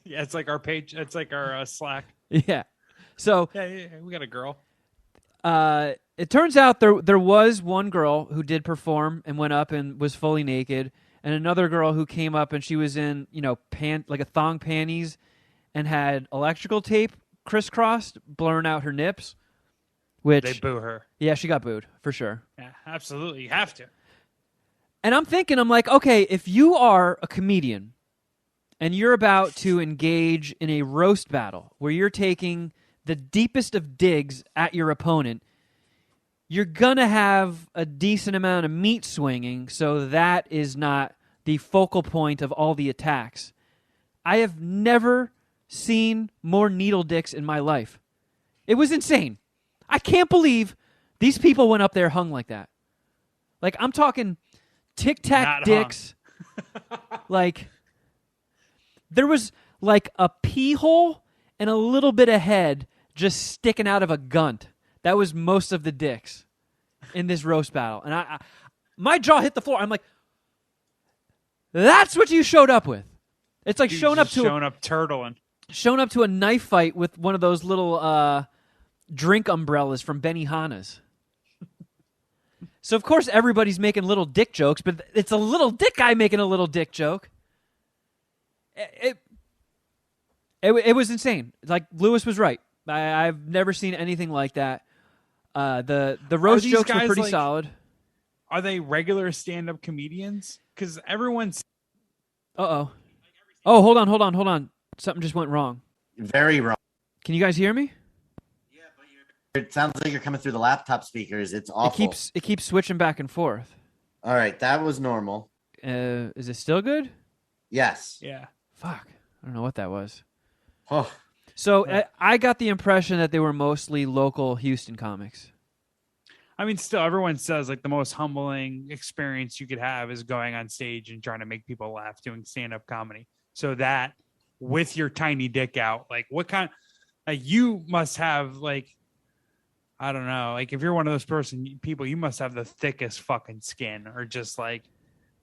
Yeah, it's like our page. It's like our Slack. Yeah. So yeah, we got a girl. it turns out there was one girl who did perform and went up and was fully naked, and another girl who came up and she was in, like a thong panties and had electrical tape crisscrossed, blurring out her nips. Which they boo her. Yeah, she got booed for sure. Yeah, absolutely. You have to. And I'm like, okay, if you are a comedian and you're about to engage in a roast battle where you're taking the deepest of digs at your opponent, you're going to have a decent amount of meat swinging, so that is not the focal point of all the attacks. I have never seen more needle dicks in my life. It was insane. I can't believe these people went up there hung like that. Like, I'm talking tic-tac dicks. Like, there was like a pee hole and a little bit of head just sticking out of a gunt. That was most of the dicks in this roast battle. And my jaw hit the floor. I'm like, that's what you showed up with. It's like showing up turtling. Showing up to a knife fight with one of those little drink umbrellas from Benihana's. So, of course, everybody's making little dick jokes, but it's a little dick guy making a little dick joke. It was insane. Like, Lewis was right. I've never seen anything like that. The roast jokes were pretty solid. Are they regular stand-up comedians? Because everyone's... Uh-oh. Oh, hold on. Something just went wrong. Very wrong. Can you guys hear me? Yeah, but it sounds like you're coming through the laptop speakers. It's awful. It keeps switching back and forth. All right, that was normal. Is it still good? Yes. Yeah. Fuck. I don't know what that was. Oh. So I got the impression that they were mostly local Houston comics. I mean, still, everyone says like the most humbling experience you could have is going on stage and trying to make people laugh doing stand-up comedy. So that with your tiny dick out, like what kind, like you must have like, I don't know, like if you're one of those people, you must have the thickest fucking skin or just like,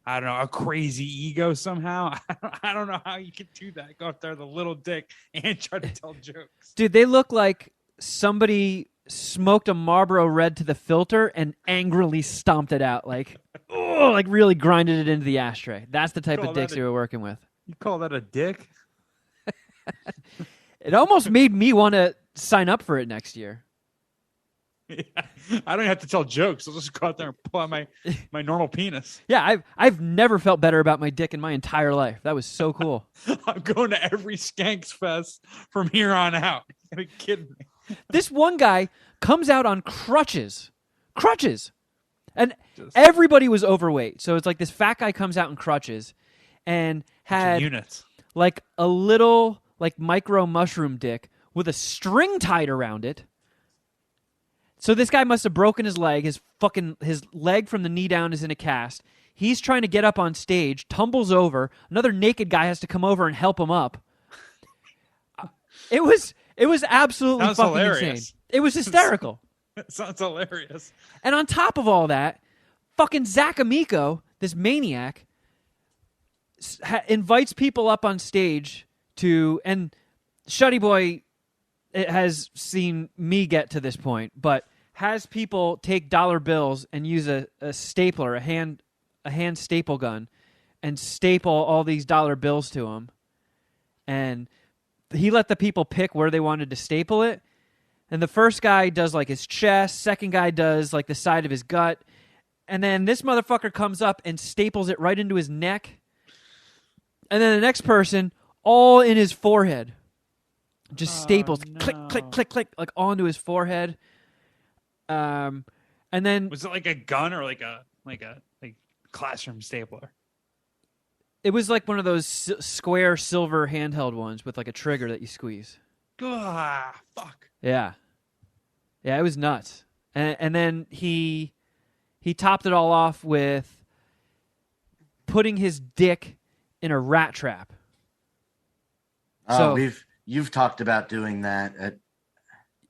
I don't know, a crazy ego somehow. I don't know how you could do that. Go up there with a little dick and try to tell jokes. Dude, they look like somebody smoked a Marlboro Red to the filter and angrily stomped it out. Like, oh, like really grinded it into the ashtray. That's the type of dicks they were working with. You call that a dick? It almost made me want to sign up for it next year. Yeah. I don't have to tell jokes. I'll just go out there and pull out my normal penis. Yeah, I've never felt better about my dick in my entire life. That was so cool. I'm going to every Skankfest from here on out. Are you kidding me? This one guy comes out on crutches. And everybody was overweight. So it's like this fat guy comes out in crutches and had units. Like a little like micro mushroom dick with a string tied around it. So this guy must have broken his leg. His leg from the knee down is in a cast. He's trying to get up on stage, tumbles over. Another naked guy has to come over and help him up. It was absolutely Sounds fucking hilarious. insane. It was hysterical. It sounds hilarious. And on top of all that, fucking Zach Amico, this maniac, invites people up on stage to, and Shuddy Boy has seen me get to this point, but has people take dollar bills and use a stapler, a hand staple gun, and staple all these dollar bills to them. And he let the people pick where they wanted to staple it. And the first guy does like his chest, second guy does like the side of his gut, and then this motherfucker comes up and staples it right into his neck. And then the next person, all in his forehead. Just staples, click, click, click, click, like onto his forehead. And then was it like a gun or like a classroom stapler? It was like one of those square silver handheld ones with like a trigger that you squeeze. Ah, fuck. Yeah. Yeah, it was nuts. And then he topped it all off with putting his dick in a rat trap. Oh, you've talked about doing that.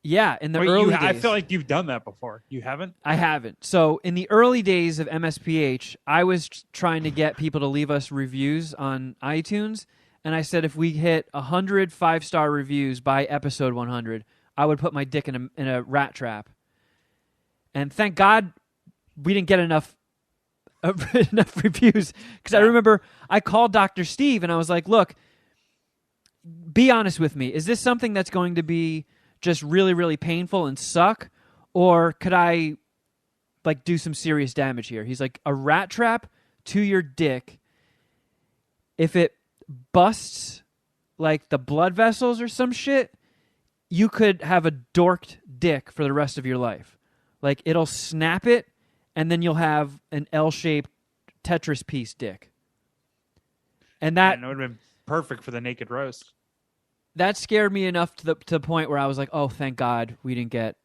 Yeah, in the Wait, early days. I feel like you've done that before. You haven't? I haven't. So in the early days of MSPH, I was trying to get people to leave us reviews on iTunes, and I said if we hit 100 5-star reviews by episode 100, I would put my dick in a rat trap. And thank God we didn't get enough reviews, because I remember I called Dr. Steve and I was like, look, be honest with me. Is this something that's going to be just really, really painful and suck, or could I like do some serious damage here? He's like, a rat trap to your dick, if it busts like the blood vessels or some shit, you could have a dorked dick for the rest of your life. Like, it'll snap it, and then you'll have an L-shaped Tetris piece dick. And that would have been perfect for the naked roast. That scared me enough to the point where I was like, oh, thank God we didn't get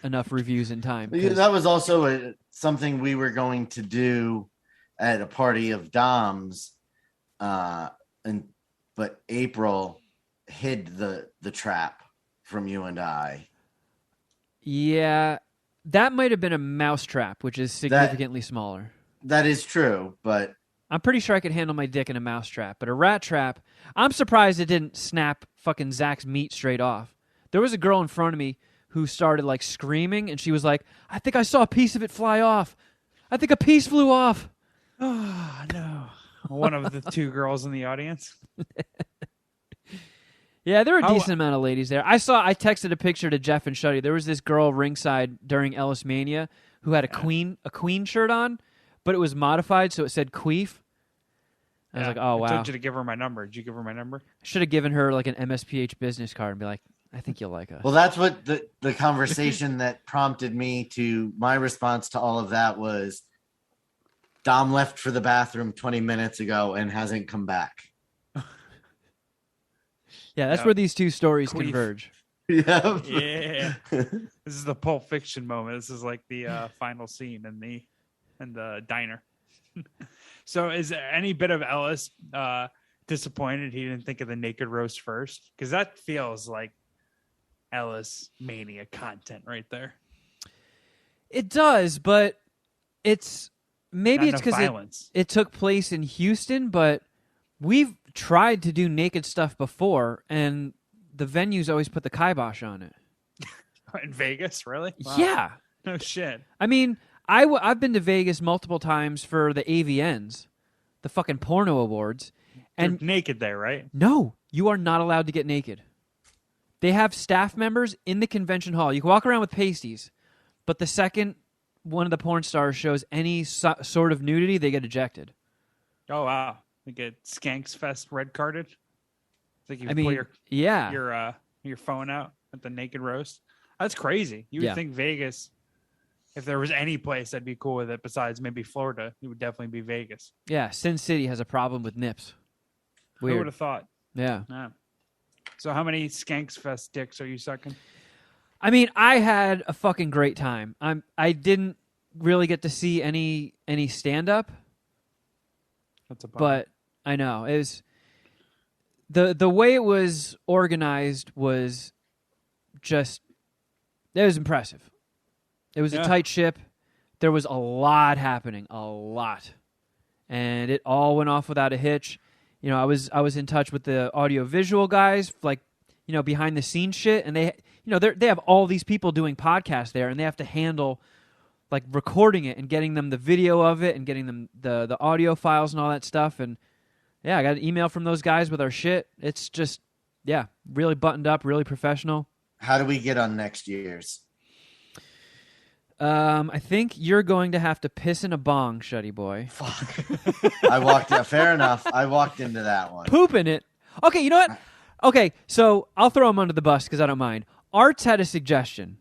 enough reviews in time. That was also something we were going to do at a party of Dom's, but April hid the trap from you and I. Yeah, that might have been a mouse trap, which is significantly smaller. That is true, but I'm pretty sure I could handle my dick in a mouse trap. But a rat trap, I'm surprised it didn't snap fucking Zach's meat straight off. There was a girl in front of me who started like screaming, and she was like, I think I saw a piece of it fly off. I think a piece flew off. Oh, no. One of the two girls in the audience. Yeah, there were a decent amount of ladies there. I texted a picture to Jeff and Shuddy. There was this girl ringside during Ellis Mania who had a Queen shirt on, but it was modified, so it said Queef. I was like, oh, wow. I told you to give her my number. Did you give her my number? I should have given her like an MSPH business card and be like, I think you'll like us. Well, that's what the conversation that prompted me to my response to all of that was, Dom left for the bathroom 20 minutes ago and hasn't come back. Yeah, that's where these two stories converge. Yeah. Yeah. This is the Pulp Fiction moment. This is like the final scene in the diner. So is there any bit of Ellis disappointed he didn't think of the naked roast first? Because that feels like Ellis Mania content right there. It does, but it's maybe it's because it took place in Houston, but we've tried to do naked stuff before, and the venues always put the kibosh on it. In Vegas, really? Wow. Yeah. No shit. I mean, I've been to Vegas multiple times for the AVNs, the fucking porno awards. And you're naked there, right? No, you are not allowed to get naked. They have staff members in the convention hall. You can walk around with pasties, but the second one of the porn stars shows any sort of nudity, they get ejected. Oh, wow. They get Skankfest red carded. It's like you pull your phone out at the naked roast. That's crazy. You would think Vegas, if there was any place that'd be cool with it besides maybe Florida, it would definitely be Vegas. Yeah, Sin City has a problem with nips. Weird. Who would have thought? Yeah. So how many Skankfest dicks are you sucking? I mean, I had a fucking great time. I didn't really get to see any stand-up. That's a bummer. But I know. It was the way it was organized was just, it was impressive. It was a tight ship. There was a lot happening, a lot. And it all went off without a hitch. You know, I was in touch with the audio visual guys, like, you know, behind the scenes shit, and they have all these people doing podcasts there, and they have to handle like recording it and getting them the video of it and getting them the audio files and all that stuff. And yeah, I got an email from those guys with our shit. It's just, really buttoned up, really professional. How do we get on next year's? I think you're going to have to piss in a bong, Shuddy Boy. Fuck. Fair enough. I walked into that one. Poop in it. Okay, you know what? Okay, so I'll throw him under the bus because I don't mind. Arts had a suggestion.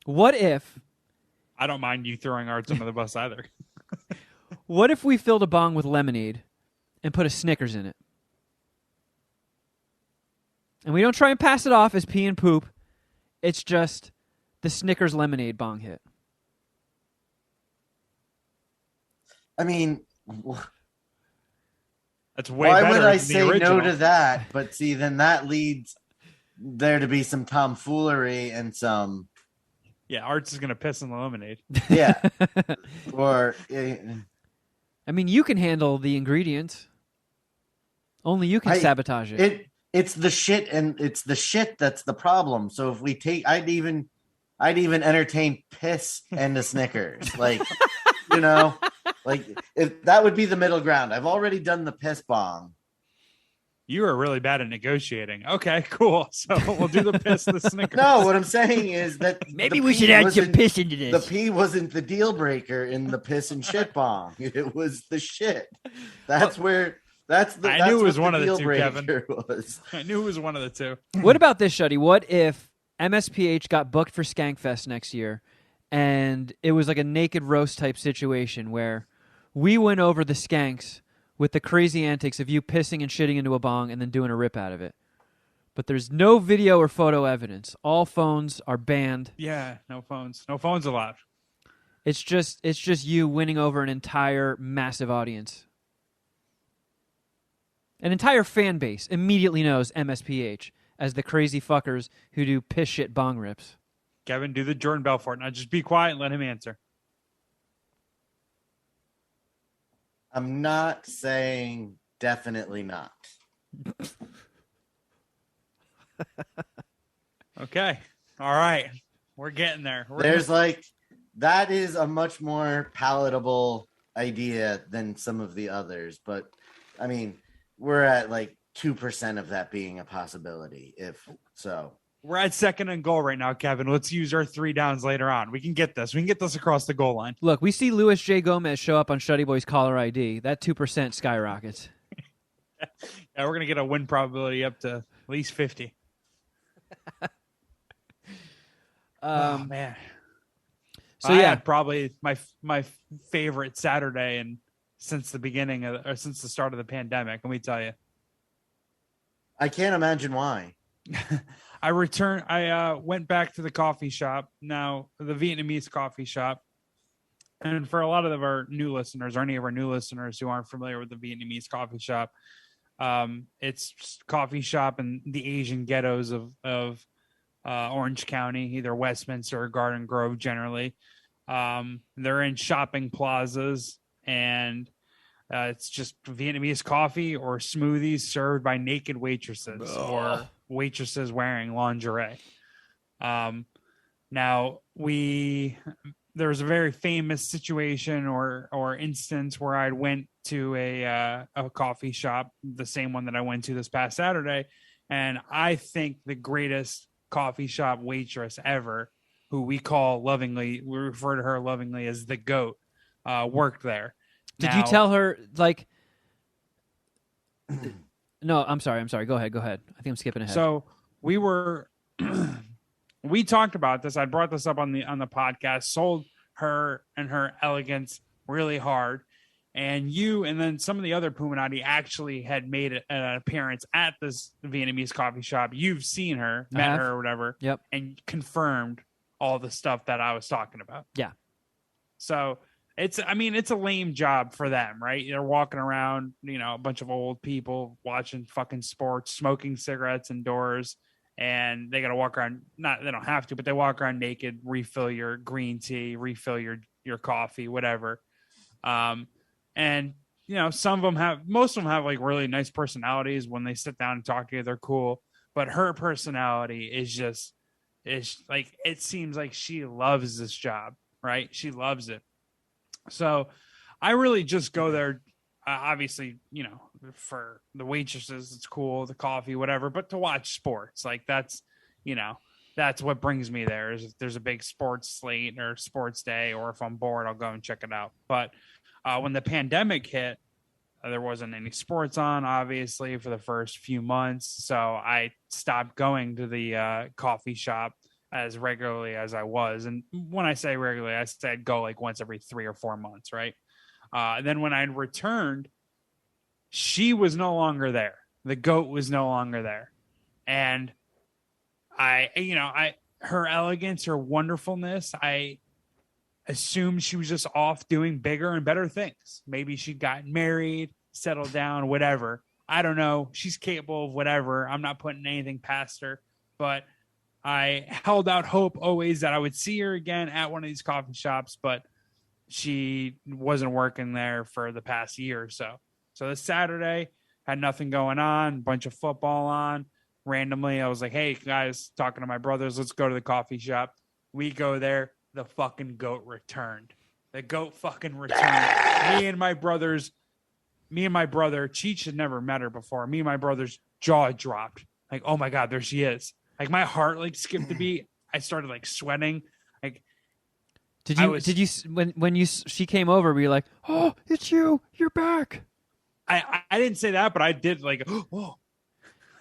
What if... I don't mind you throwing Arts under the bus either. What if we filled a bong with lemonade and put a Snickers in it? And we don't try and pass it off as pee and poop. It's just the Snickers lemonade bong hit? I mean, That's way why better would I than the say original. no to that? But see, then that leads there to be some tomfoolery and some Yeah, Arts is gonna piss in the lemonade. yeah, or I mean, you can handle the ingredients. Only you can sabotage it. It's the shit, and it's the shit that's the problem. So if we take, I'd even entertain piss and the Snickers, like like if that would be the middle ground. I've already done the piss bong. You are really bad at negotiating. Okay, cool. So we'll do the piss, the Snickers. No, what I'm saying is that Maybe we should add some piss into this. The pee wasn't the deal breaker in the piss and shit bong. It was the shit. That's where. I knew it was one of of the two, Kevin. Was. I knew it was one of the two. What about this, Shuddy? What if MSPH got booked for Skankfest next year, and it was like a naked roast type situation where we went over the skanks with the crazy antics of you pissing and shitting into a bong and then doing a rip out of it, but there's no video or photo evidence. All phones are banned. Yeah, no phones. No phones allowed. It's just you winning over an entire massive audience. An entire fan base immediately knows MSPH as the crazy fuckers who do piss shit bong rips. Kevin, do the Jordan Belfort. Now just be quiet and let him answer. I'm not saying definitely not. Okay. All right. We're getting there. That is a much more palatable idea than some of the others. But, I mean, we're at like 2% of that being a possibility, if so. We're at 2nd and goal right now, Kevin. Let's use our 3 downs later on. We can get this. We can get this across the goal line. Look, we see Luis J. Gomez show up on Shuddy Boy's caller ID. That 2% skyrockets. Yeah, we're going to get a win probability up to at least 50. Oh, man. So, I had probably my favorite Saturday and since the beginning or since the start of the pandemic. Let me tell you. I can't imagine why. I went back to the coffee shop, now the Vietnamese coffee shop. And for a lot of our new listeners, or any of our new listeners who aren't familiar with the Vietnamese coffee shop, it's just a coffee shop in the Asian ghettos of Orange County, either Westminster or Garden Grove generally. They're in shopping plazas, and it's just Vietnamese coffee or smoothies served by naked waitresses or waitresses wearing lingerie. Now there was a very famous situation or instance where I went to a coffee shop, the same one that I went to this past Saturday, and I think the greatest coffee shop waitress ever, who we refer to her lovingly as the GOAT, worked there. Did you tell her, like... No, I'm sorry. Go ahead. I think I'm skipping ahead. So we talked about this. I brought this up on the podcast, sold her and her elegance really hard. And you and then some of the other Puminati actually had made an appearance at this Vietnamese coffee shop. You've seen her, met her or whatever. Yep. And confirmed all the stuff that I was talking about. Yeah. So it's a lame job for them, right? They're walking around, a bunch of old people watching fucking sports, smoking cigarettes indoors, and they got to walk around. They don't have to, but they walk around naked, refill your green tea, refill your coffee, whatever. And most of them have like really nice personalities. When they sit down and talk to you, they're cool. But her personality is like, it seems like she loves this job, right? She loves it. So I really just go there, obviously, for the waitresses, it's cool, the coffee, whatever, but to watch sports, like that's what brings me there. Is if there's a big sports slate or sports day, or if I'm bored, I'll go and check it out. But when the pandemic hit, there wasn't any sports on, obviously, for the first few months. So I stopped going to the coffee shop as regularly as I was. And when I say regularly, I said go like once every 3 or 4 months, right? Then when I returned, she was no longer there. The GOAT was no longer there. And I her elegance, her wonderfulness, I assumed she was just off doing bigger and better things. Maybe she got married, settled down, whatever. I don't know. She's capable of whatever. I'm not putting anything past her, but I held out hope always that I would see her again at one of these coffee shops, but she wasn't working there for the past year or so. So this Saturday, had nothing going on, bunch of football on. Randomly, I was like, hey, guys, talking to my brothers, let's go to the coffee shop. We go there. The fucking goat returned. The goat fucking returned. Me and my brother, Cheech had never met her before. Me and my brother's jaw dropped. Like, oh my God, there she is. Like my heart like skipped a beat. I started like sweating. Like, she came over, were you like, oh, it's you, you're back? I didn't say that, but I did like, oh,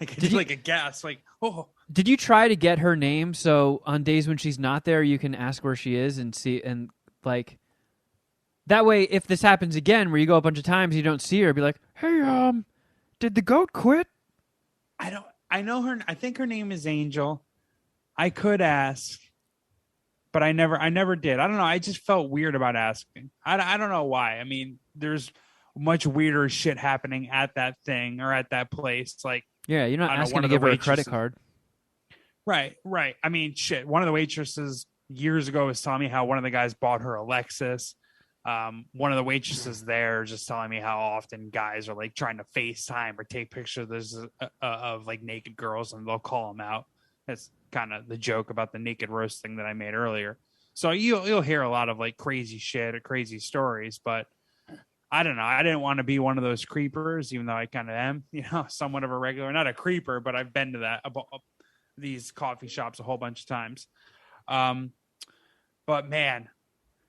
like I did like a gasp, like, oh. Did you try to get her name so on days when she's not there, you can ask where she is and see, and like that way, if this happens again, where you go a bunch of times, you don't see her, be like, hey, did the goat quit? I know her. I think her name is Angel. I could ask, but I never did. I don't know. I just felt weird about asking. I don't know why. I mean, there's much weirder shit happening at that thing or at that place. Like, yeah, you're not asking to give her a credit card. Right. I mean, shit. One of the waitresses years ago was telling me how one of the guys bought her a Lexus. One of the waitresses there just telling me how often guys are like trying to FaceTime or take pictures of like naked girls, and they'll call them out. That's kind of the joke about the naked roast thing that I made earlier. So you'll hear a lot of like crazy shit or crazy stories, but I don't know. I didn't want to be one of those creepers, even though I kind of am, somewhat of a regular, not a creeper, but I've been to these coffee shops a whole bunch of times. But man,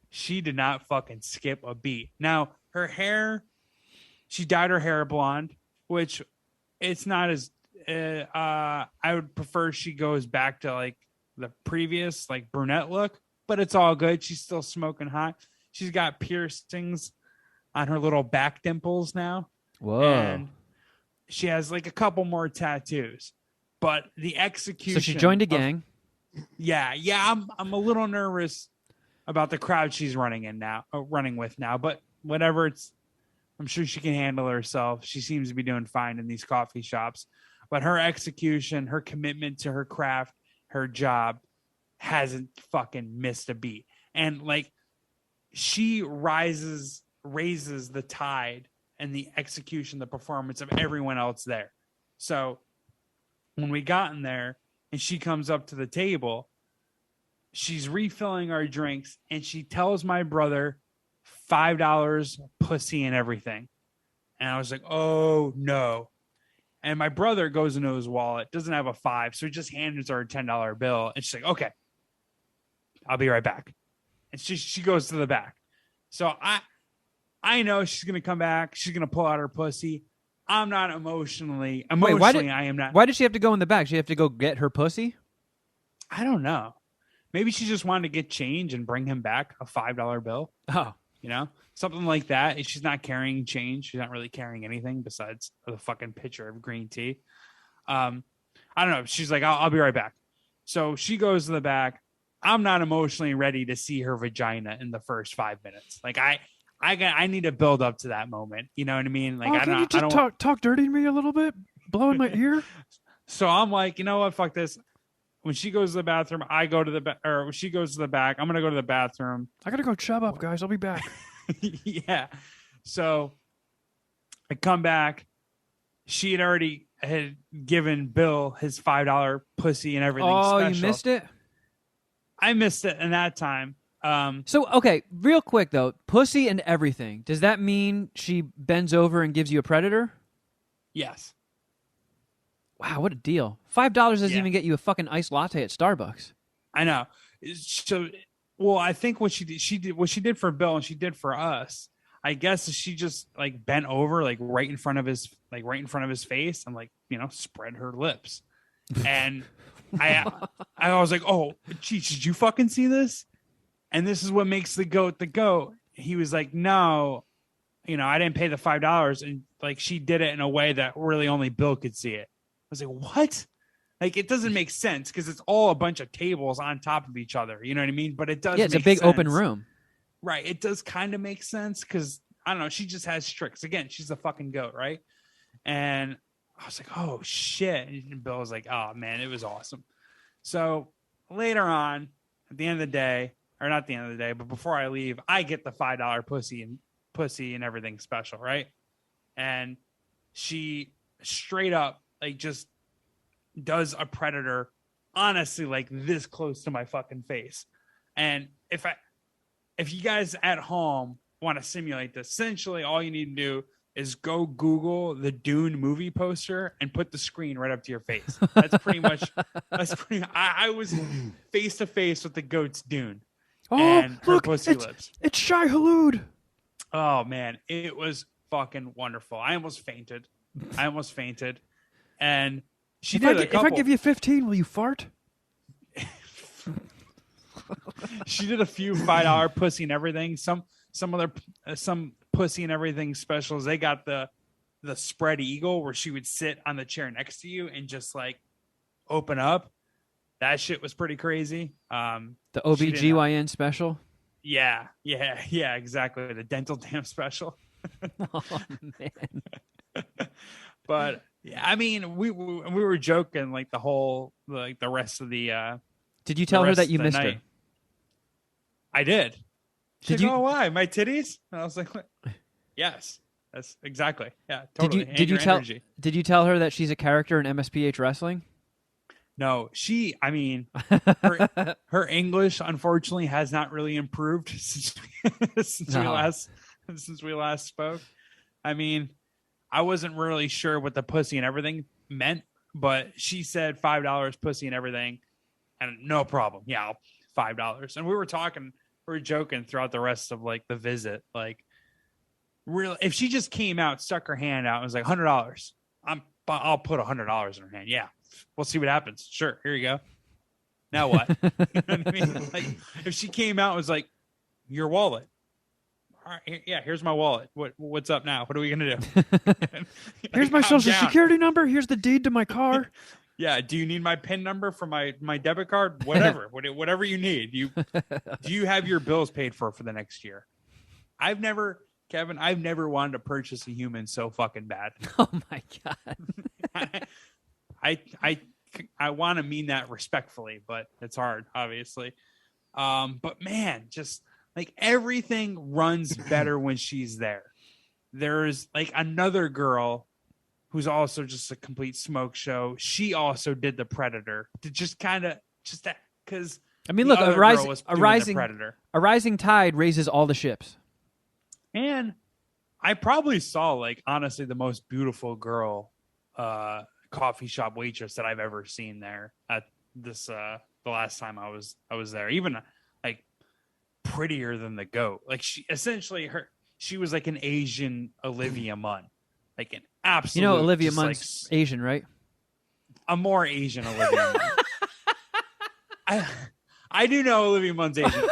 she did not fucking skip a beat. Now her hair, she dyed her hair blonde, which it's not as, I would prefer she goes back to like the previous like brunette look, but it's all good. She's still smoking hot. She's got piercings on her little back dimples now. Whoa. And she has like a couple more tattoos, but the execution. So she joined a gang. Yeah. I'm a little nervous about the crowd she's running with now, but whatever. I'm sure she can handle herself. She seems to be doing fine in these coffee shops, but her execution, her commitment to her craft, her job hasn't fucking missed a beat. And like she raises the tide and the execution, the performance of everyone else there. So when we got in there and she comes up to the table, she's refilling our drinks and she tells my brother $5 pussy and everything. And I was like, oh no. And my brother goes into his wallet, doesn't have a $5, so he just hands her a $10 bill. And she's like, okay, I'll be right back. And she goes to the back. So I know she's going to come back. She's going to pull out her pussy. I'm not emotionally. Wait, I am not. Why did she have to go in the back? She have to go get her pussy? I don't know. Maybe she just wanted to get change and bring him back a $5 bill. Oh. Something like that. If she's not carrying change, she's not really carrying anything besides the fucking pitcher of green tea. I don't know. She's like, I'll be right back. So she goes to the back. I'm not emotionally ready to see her vagina in the first 5 minutes. Like I need to build up to that moment. You know what I mean? Like, can you just talk dirty to me a little bit? Blow in my ear? So I'm like, you know what? Fuck this. When she goes to the bathroom, I go to or when she goes to the back, I'm going to go to the bathroom. I got to go chub up, guys. I'll be back. Yeah. So I come back. She had given Bill his $5 pussy and everything. Oh, special. You missed it? I missed it in that time. So, okay, real quick, though. Pussy and everything. Does that mean she bends over and gives you a predator? Yes. Wow, what a deal. $5 doesn't even get you a fucking iced latte at Starbucks. I know. So, well, I think what she did for Bill and she did for us, I guess she just like bent over like right in front of his face and like, spread her lips. And I was like, oh, geez, did you fucking see this? And this is what makes the goat the goat. He was like, no, I didn't pay the $5. And like, she did it in a way that really only Bill could see it. I was like, what? Like, it doesn't make sense because it's all a bunch of tables on top of each other. You know what I mean? But it does. Yeah, it's a make big sense. open room. Right. It does kind of make sense because, I don't know, she just has tricks. Again, she's a fucking goat, right? And I was like, oh, shit. And Bill was like, oh, man, it was awesome. So later on, at the end of the day, or not the end of the day, but before I leave, I get the $5 pussy and everything special, right? And she straight up, like, just does a predator, honestly, like this close to my fucking face. And if you guys at home want to simulate this, essentially all you need to do is go Google the Dune movie poster and put the screen right up to your face. That's pretty much. I was face to face with the goat's Dune. Oh, and her look, pussy lips. It's Shai Hulud. Oh man, it was fucking wonderful. I almost fainted. And she did a couple. If I give you 15, will you fart? She did a few $5 pussy and everything. Some pussy and everything specials. They got the spread eagle where she would sit on the chair next to you and just like open up. That shit was pretty crazy. The OBGYN special. Yeah, exactly. The dental dam special. Oh man. But yeah, I mean, we were joking like the rest of the. Did you tell her that you missed her? I did. Did you? You? Oh, why? My titties? And I was like, what? Yes, that's exactly. Yeah, totally. Did you tell her that she's a character in MSPH wrestling? No, I mean, her English unfortunately has not really improved since we last spoke. I mean, I wasn't really sure what the pussy and everything meant, but she said $5 pussy and everything, and no problem. Yeah, $5. And we were joking throughout the rest of like the visit. Like, real, if she just came out, stuck her hand out, and was like $100, I'll put $100 in her hand. Yeah, we'll see what happens. Sure, here you go. Now what? You know what I mean? Like, if she came out and was like, your wallet. All right, yeah, here's my wallet. What's up now? What are we gonna do? Here's my social security number. Here's the deed to my car. Yeah. Do you need my PIN number for my debit card? Whatever. Whatever you need. Do you have your bills paid for the next year? Kevin, I've never wanted to purchase a human so fucking bad. Oh my God. I want to mean that respectfully, but it's hard, obviously. But man, just like everything runs better when she's there. There's like another girl who's also just a complete smoke show. She also did the Predator to just that because I mean, look, a rising tide raises all the ships. And I probably saw, like, honestly, the most beautiful girl coffee shop waitress that I've ever seen there at this the last time I was there. Even like prettier than the goat. Like, she was like an Asian Olivia Munn. Like an absolute. You know, Olivia Munn's like, Asian, right? A more Asian Olivia Munn. I do know Olivia Munn's Asian.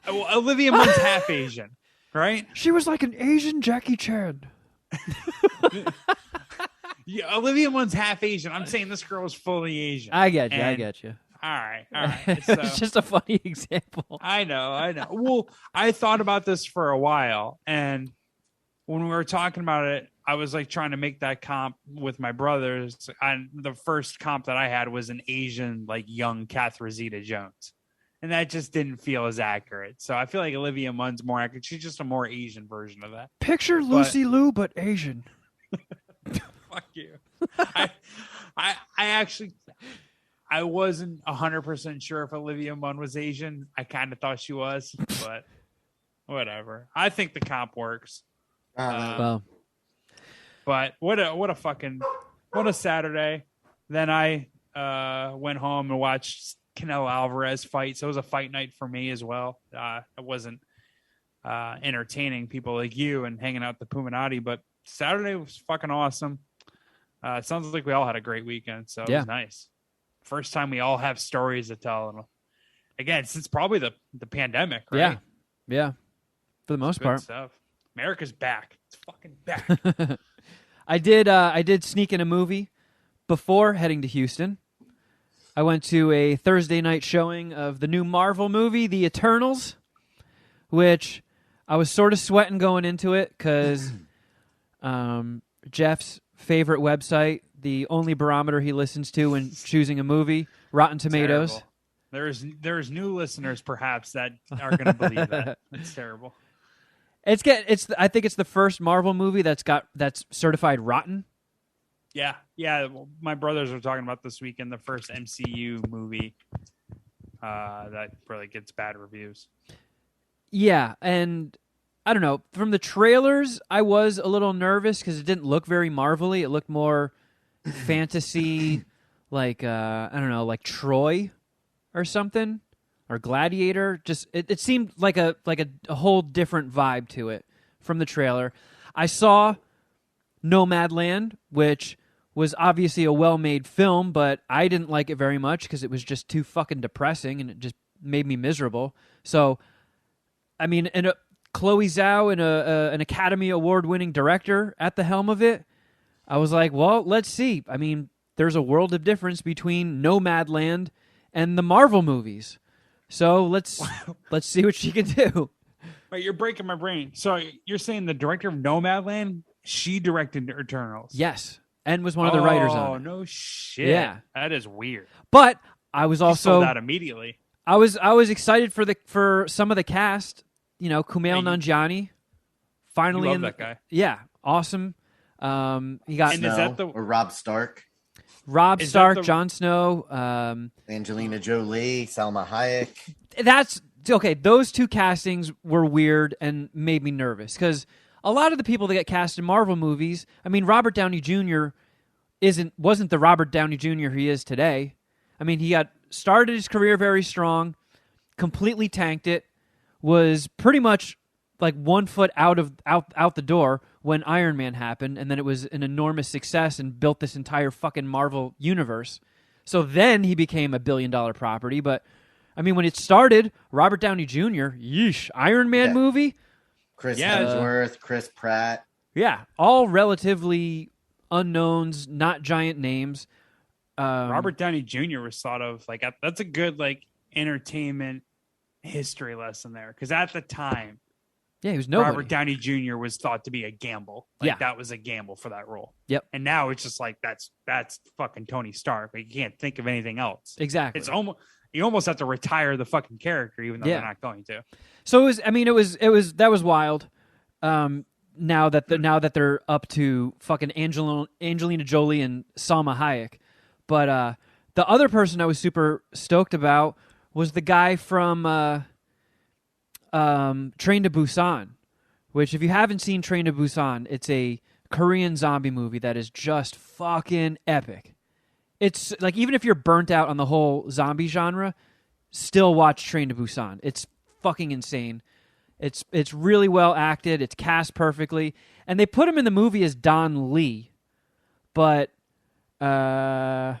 Olivia Munn's half Asian, right? She was like an Asian Jackie Chan. Yeah, Olivia Munn's half Asian. I'm saying this girl was fully Asian. I get you. All right. So, it's just a funny example. I know. Well, I thought about this for a while, and when we were talking about it, I was like trying to make that comp with my brothers. And the first comp that I had was an Asian, like young Catherine Zeta-Jones. And that just didn't feel as accurate. So I feel like Olivia Munn's more accurate. She's just a more Asian version of that. Picture Lucy Liu, but Asian. Fuck you. I actually, I wasn't 100% sure if Olivia Munn was Asian. I kind of thought she was, but whatever. I think the comp works. Well, but what a Saturday. Then I went home and watched Canelo Alvarez fight. So it was a fight night for me as well. It wasn't entertaining people like you and hanging out at the Puminati, but Saturday was fucking awesome. It sounds like we all had a great weekend, so it was nice. First time we all have stories to tell. And again, since probably the pandemic, right? Yeah. For the most part. Stuff. America's back. It's fucking back. I did sneak in a movie before heading to Houston, I went to a Thursday night showing of the new Marvel movie, The Eternals, which I was sort of sweating going into it because Jeff's favorite website, the only barometer he listens to when choosing a movie, Rotten Tomatoes. Terrible. There's new listeners perhaps that are going to believe that. It's terrible. I think it's the first Marvel movie that's certified rotten. Yeah. Well, my brothers were talking about this weekend the first MCU movie that really gets bad reviews. Yeah, and I don't know. From the trailers, I was a little nervous because it didn't look very Marvel-y. It looked more fantasy, like I don't know, like Troy or something, or Gladiator. Just it seemed like a whole different vibe to it from the trailer. I saw Nomadland, which was obviously a well-made film, but I didn't like it very much because it was just too fucking depressing and it just made me miserable. So, I mean, Chloe Zhao and an Academy Award-winning director at the helm of it, I was like, well, let's see. I mean, there's a world of difference between Nomadland and the Marvel movies. So let's see what she can do. Wait, you're breaking my brain. So you're saying the director of Nomadland, she directed Eternals? Yes, and was one of the writers on it. Oh, no shit. Yeah. That is weird. But I was also sold out immediately. I was excited for some of the cast. You know, Kumail Nanjiani, finally you love that guy. Yeah, awesome. He got Snow, or Rob Stark, Jon Snow, Angelina Jolie, Salma Hayek. That's okay. Those two castings were weird and made me nervous because a lot of the people that get cast in Marvel movies, I mean, Robert Downey Jr. wasn't the Robert Downey Jr. he is today. I mean, he started his career very strong, completely tanked it, was pretty much like 1 foot out the door when Iron Man happened, and then it was an enormous success and built this entire fucking Marvel universe. So then he became a billion-dollar property, but I mean, when it started, Robert Downey Jr., Iron Man movie? Chris Hemsworth, Chris Pratt. Yeah, all relatively unknowns, not giant names. Robert Downey Jr. was thought of like that's a good like entertainment history lesson there because at the time, he was nobody. Robert Downey Jr. was thought to be a gamble. That was a gamble for that role. Yep. And now it's just like that's fucking Tony Stark. But you can't think of anything else. Exactly. It's almost you almost have to retire the fucking character even though they're not going to. So that was wild. Now that they're up to fucking Angelina Jolie and Salma Hayek. But the other person I was super stoked about was the guy from Train to Busan, which if you haven't seen Train to Busan, it's a Korean zombie movie that is just fucking epic. It's like even if you're burnt out on the whole zombie genre, still watch Train to Busan. It's fucking insane. It's really well acted. It's cast perfectly, and they put him in the movie as Don Lee, but Ma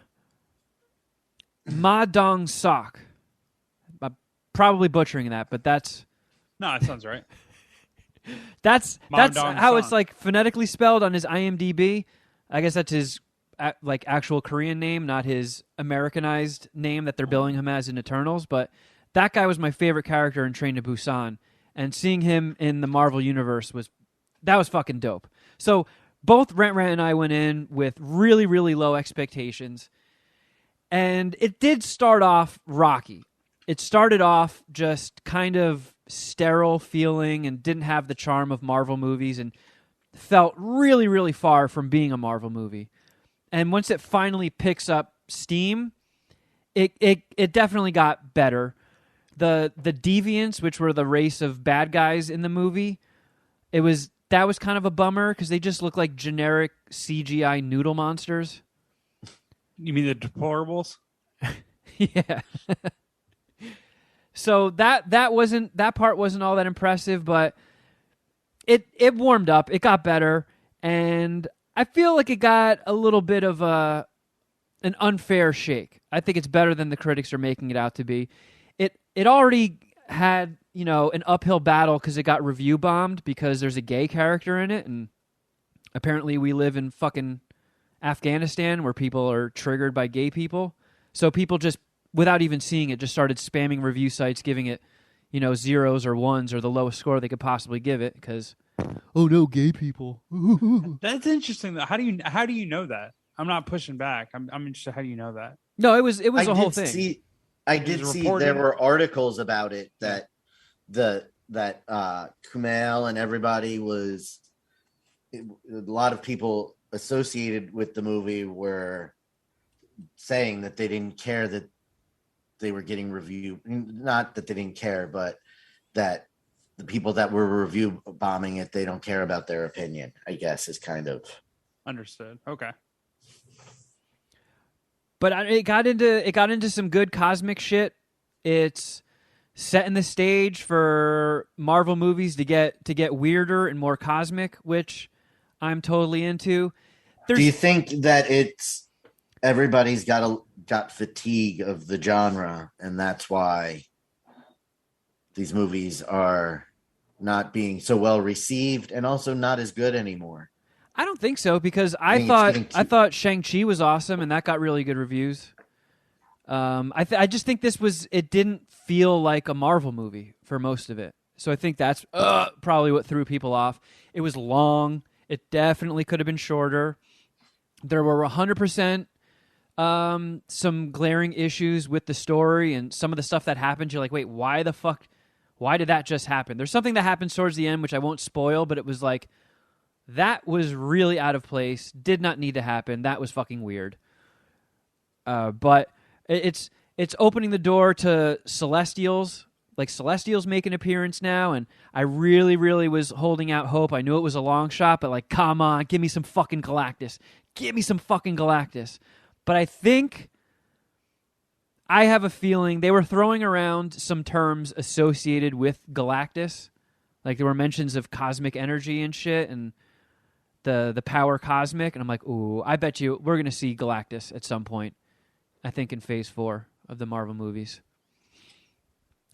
Dong Sok. I'm probably butchering that, but that's no, that sounds right. That's how it's like phonetically spelled on his IMDb. I guess that's his like actual Korean name, not his Americanized name that they're billing him as in Eternals. But that guy was my favorite character in Train to Busan, and seeing him in the Marvel universe was fucking dope. So both Rent and I went in with really, really low expectations, and it did start off rocky. It started off just kind of sterile feeling and didn't have the charm of Marvel movies and felt really, really far from being a Marvel movie. And once it finally picks up steam, it definitely got better. The Deviants, which were the race of bad guys in the movie, that was kind of a bummer because they just look like generic CGI noodle monsters. You mean the deplorables? Yeah. So that part wasn't all that impressive, but it warmed up. It got better, and I feel like it got a little bit of an unfair shake. I think it's better than the critics are making it out to be. It already had, an uphill battle because it got review bombed because there's a gay character in it, and apparently we live in fucking Afghanistan where people are triggered by gay people. So people just, without even seeing it, just started spamming review sites, giving it, zeros or ones or the lowest score they could possibly give it because, oh no, gay people. That's interesting. Though. How do you know that? I'm not pushing back. I'm interested. How do you know that? No, it was a whole thing. I did see there were articles about it that Kumail and everybody was. A lot of people associated with the movie were saying that they didn't care that they were getting review. Not that they didn't care, but that the people that were review bombing it, they don't care about their opinion. I guess is kind of understood. Okay. But it got into some good cosmic shit. It's setting the stage for Marvel movies to get weirder and more cosmic, which I'm totally into. Do you think that it's everybody's got fatigue of the genre, and that's why these movies are not being so well received and also not as good anymore? I don't think so because I thought Shang-Chi was awesome and that got really good reviews. I just think it didn't feel like a Marvel movie for most of it. So I think that's probably what threw people off. It was long. It definitely could have been shorter. There were 100% some glaring issues with the story and some of the stuff that happened. You're like, wait, why the fuck? Why did that just happen? There's something that happens towards the end, which I won't spoil, but it was like, that was really out of place. Did not need to happen. That was fucking weird. But it's opening the door to Celestials. Like, Celestials make an appearance now, and I really, really was holding out hope. I knew it was a long shot, but like, come on, give me some fucking Galactus. Give me some fucking Galactus. But I have a feeling they were throwing around some terms associated with Galactus. Like, there were mentions of cosmic energy and shit, and the power cosmic, and I'm like, ooh, I bet you we're going to see Galactus at some point, I think in Phase 4 of the Marvel movies.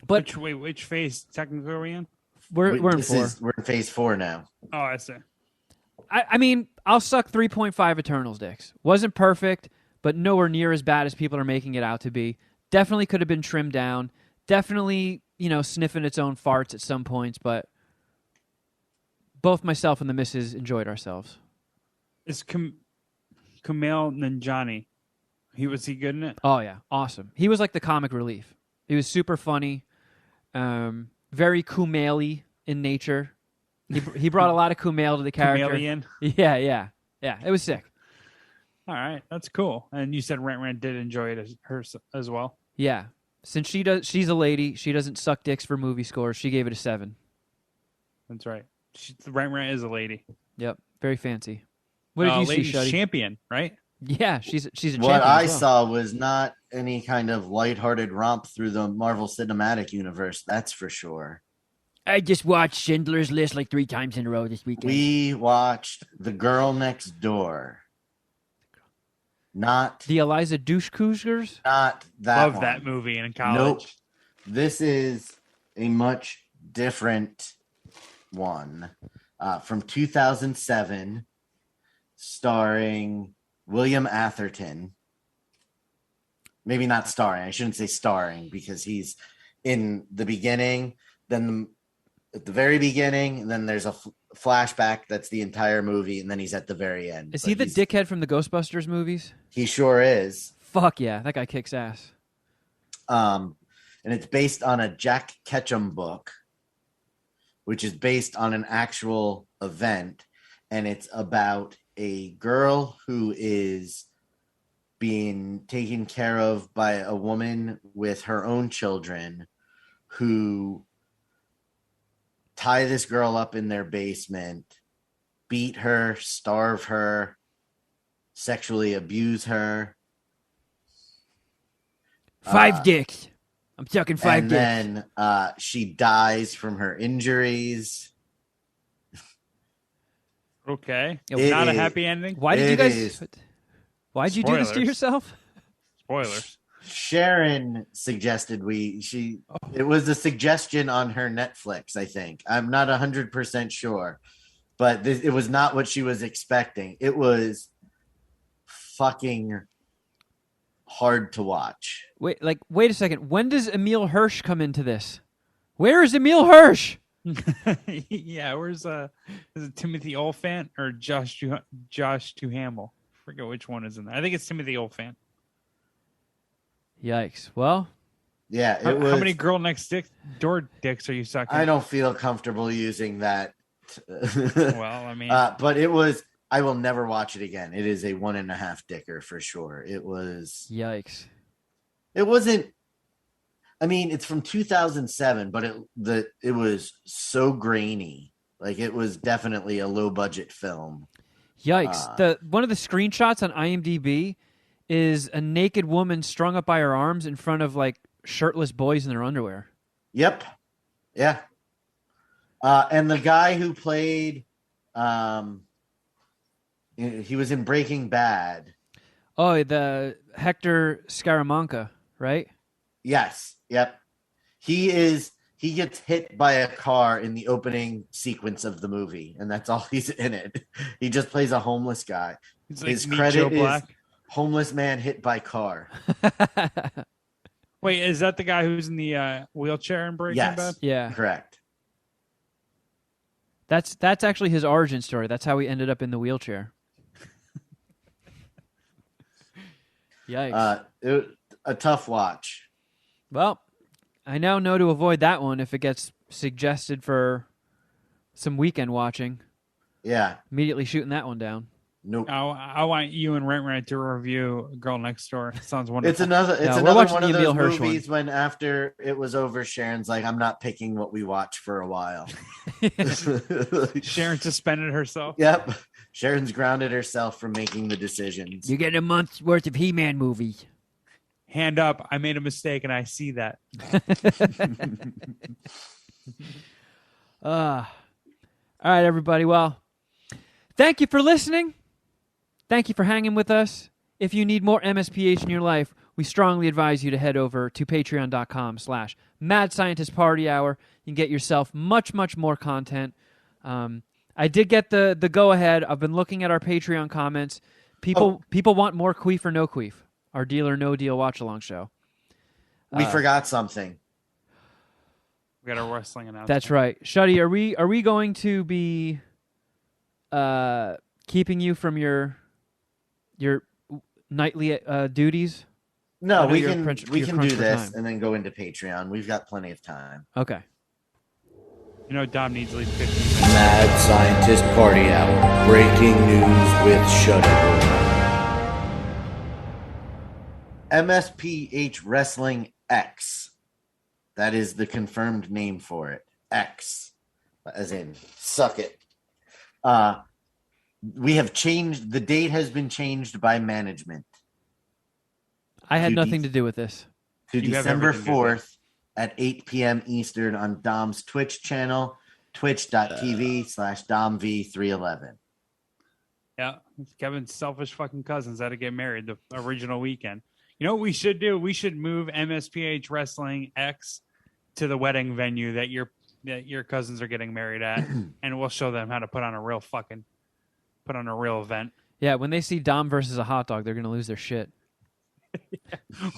But which phase technically are we in? We're in 4. We're in Phase 4 now. Oh, I see. I mean, I'll suck 3.5 Eternals dicks. Wasn't perfect, but nowhere near as bad as people are making it out to be. Definitely could have been trimmed down. Definitely, sniffing its own farts at some points, but both myself and the missus enjoyed ourselves. Is Kumail Nanjiani? Was he good in it? Oh yeah, awesome. He was like the comic relief. He was super funny, very Kumail-y in nature. He brought a lot of Kumail to the character. Chameleon? Yeah. It was sick. All right, that's cool. And you said Rant did enjoy it as well. Yeah, since she's a lady. She doesn't suck dicks for movie scores. She gave it a 7. That's right. Rant is a lady. Yep, very fancy. What did you see, Shuddy? Champion, right? Yeah, she's a champion. What I saw was not any kind of lighthearted romp through the Marvel Cinematic Universe. That's for sure. I just watched Schindler's List like 3 times in a row this weekend. We watched The Girl Next Door. Not the Eliza Dushku. Not that. Love one. that movie in college. Nope. This is a much different one from 2007, starring William Atherton. Maybe not starring. I shouldn't say starring because he's in the beginning, then at the very beginning, and then there's a flashback that's the entire movie, and then he's at the very end. Is he the dickhead from the Ghostbusters movies? He sure is. Fuck yeah, that guy kicks ass. And it's based on a Jack Ketchum book, which is based on an actual event, and it's about a girl who is being taken care of by a woman with her own children who tie this girl up in their basement, beat her, starve her, sexually abuse her. 5 dicks. I'm talking 5 dicks. And then she dies from her injuries. Okay. Not a happy ending? Why'd you do this to yourself? Spoilers. Sharon suggested it was a suggestion on her Netflix, I think. I'm not 100% sure, but it was not what she was expecting. It was fucking hard to watch. Wait a second. When does Emil Hirsch come into this? Where is Emil Hirsch? Yeah, where's is it Timothy Olyphant or Josh Duhamel? Forget which one is in there. I think it's Timothy Olyphant. Yikes. Well, Yeah, How many girl next door dicks are you sucking? I don't feel comfortable using that. Well, I mean, but it was. I will never watch it again. It is a 1.5 dicker for sure. It was. yikes. It wasn't. I mean, it's from 2007, but it was so grainy. Like, it was definitely a low budget film. Yikes. One of the screenshots on IMDb is a naked woman strung up by her arms in front of like shirtless boys in their underwear. Yep. Yeah. And the guy who played, he was in Breaking Bad. Oh, the Hector Scaramanca, right? Yes. Yep. He gets hit by a car in the opening sequence of the movie, and that's all he's in it. He just plays a homeless guy. like His Meet credit Joe is Black. homeless man hit by car. Wait, is that the guy who's in the wheelchair in Breaking Yes. Bad? Yeah. Correct. That's actually his origin story. That's how he ended up in the wheelchair. Yikes. A tough watch. Well, I now know to avoid that one if it gets suggested for some weekend watching. Yeah. Immediately shooting that one down. Nope. I want you and Rent to review Girl Next Door. Sounds wonderful. It's another we're watching one the of Emil those Hirsch movies when after it was over, Sharon's like, I'm not picking what we watch for a while. Sharon suspended herself. Yep. Sharon's grounded herself from making the decisions. You're getting a month's worth of He-Man movie. Hand up. I made a mistake and I see that. All right, everybody. Well, thank you for listening. Thank you for hanging with us. If you need more MSPH in your life, we strongly advise you to head over to patreon.com/Mad Scientist Party Hour. You can get yourself much, much more content. I did get the go-ahead. I've been looking at our Patreon comments. People want more Queef or No Queef, our Deal or No Deal watch-along show. We forgot something. We got a wrestling announcement. That's right. Shuddy, are we going to be keeping you from your nightly duties? No, I know we you're can crunch do for this time. and then go into Patreon. We've got plenty of time. Okay. You know, Dom needs at least 15 minutes. Mad Scientist Party Hour. Breaking news with Shuddy Boy. MSPH Wrestling X. That is the confirmed name for it. X. As in, suck it. We have changed. The date has been changed by management. I had nothing to do with this. To You have December everything to do with 4th at 8 p.m. Eastern on Dom's Twitch channel, twitch.tv/DomV311. Yeah, Kevin's selfish fucking cousins had to get married the original weekend. You know what we should do? We should move MSPH Wrestling X to the wedding venue that your cousins are getting married at, and we'll show them how to put on a real event. Yeah, when they see Dom versus a hot dog, they're gonna lose their shit.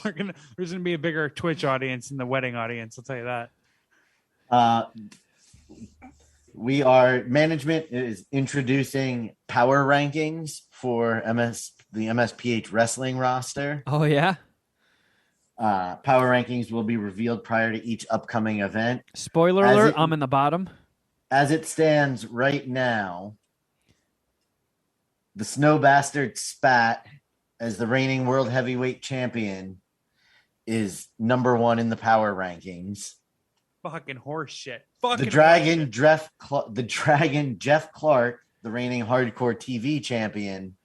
There's gonna be a bigger Twitch audience than the wedding audience. I'll tell you that. Management is introducing power rankings for the MSPH wrestling roster. Oh yeah. Power rankings will be revealed prior to each upcoming event. Spoiler alert: I'm in the bottom. As it stands right now, the Snow Bastard Spat, as the reigning world heavyweight champion, is number 1 in the power rankings. Fucking horse shit. The Dragon Jeff Clark, the reigning hardcore TV champion,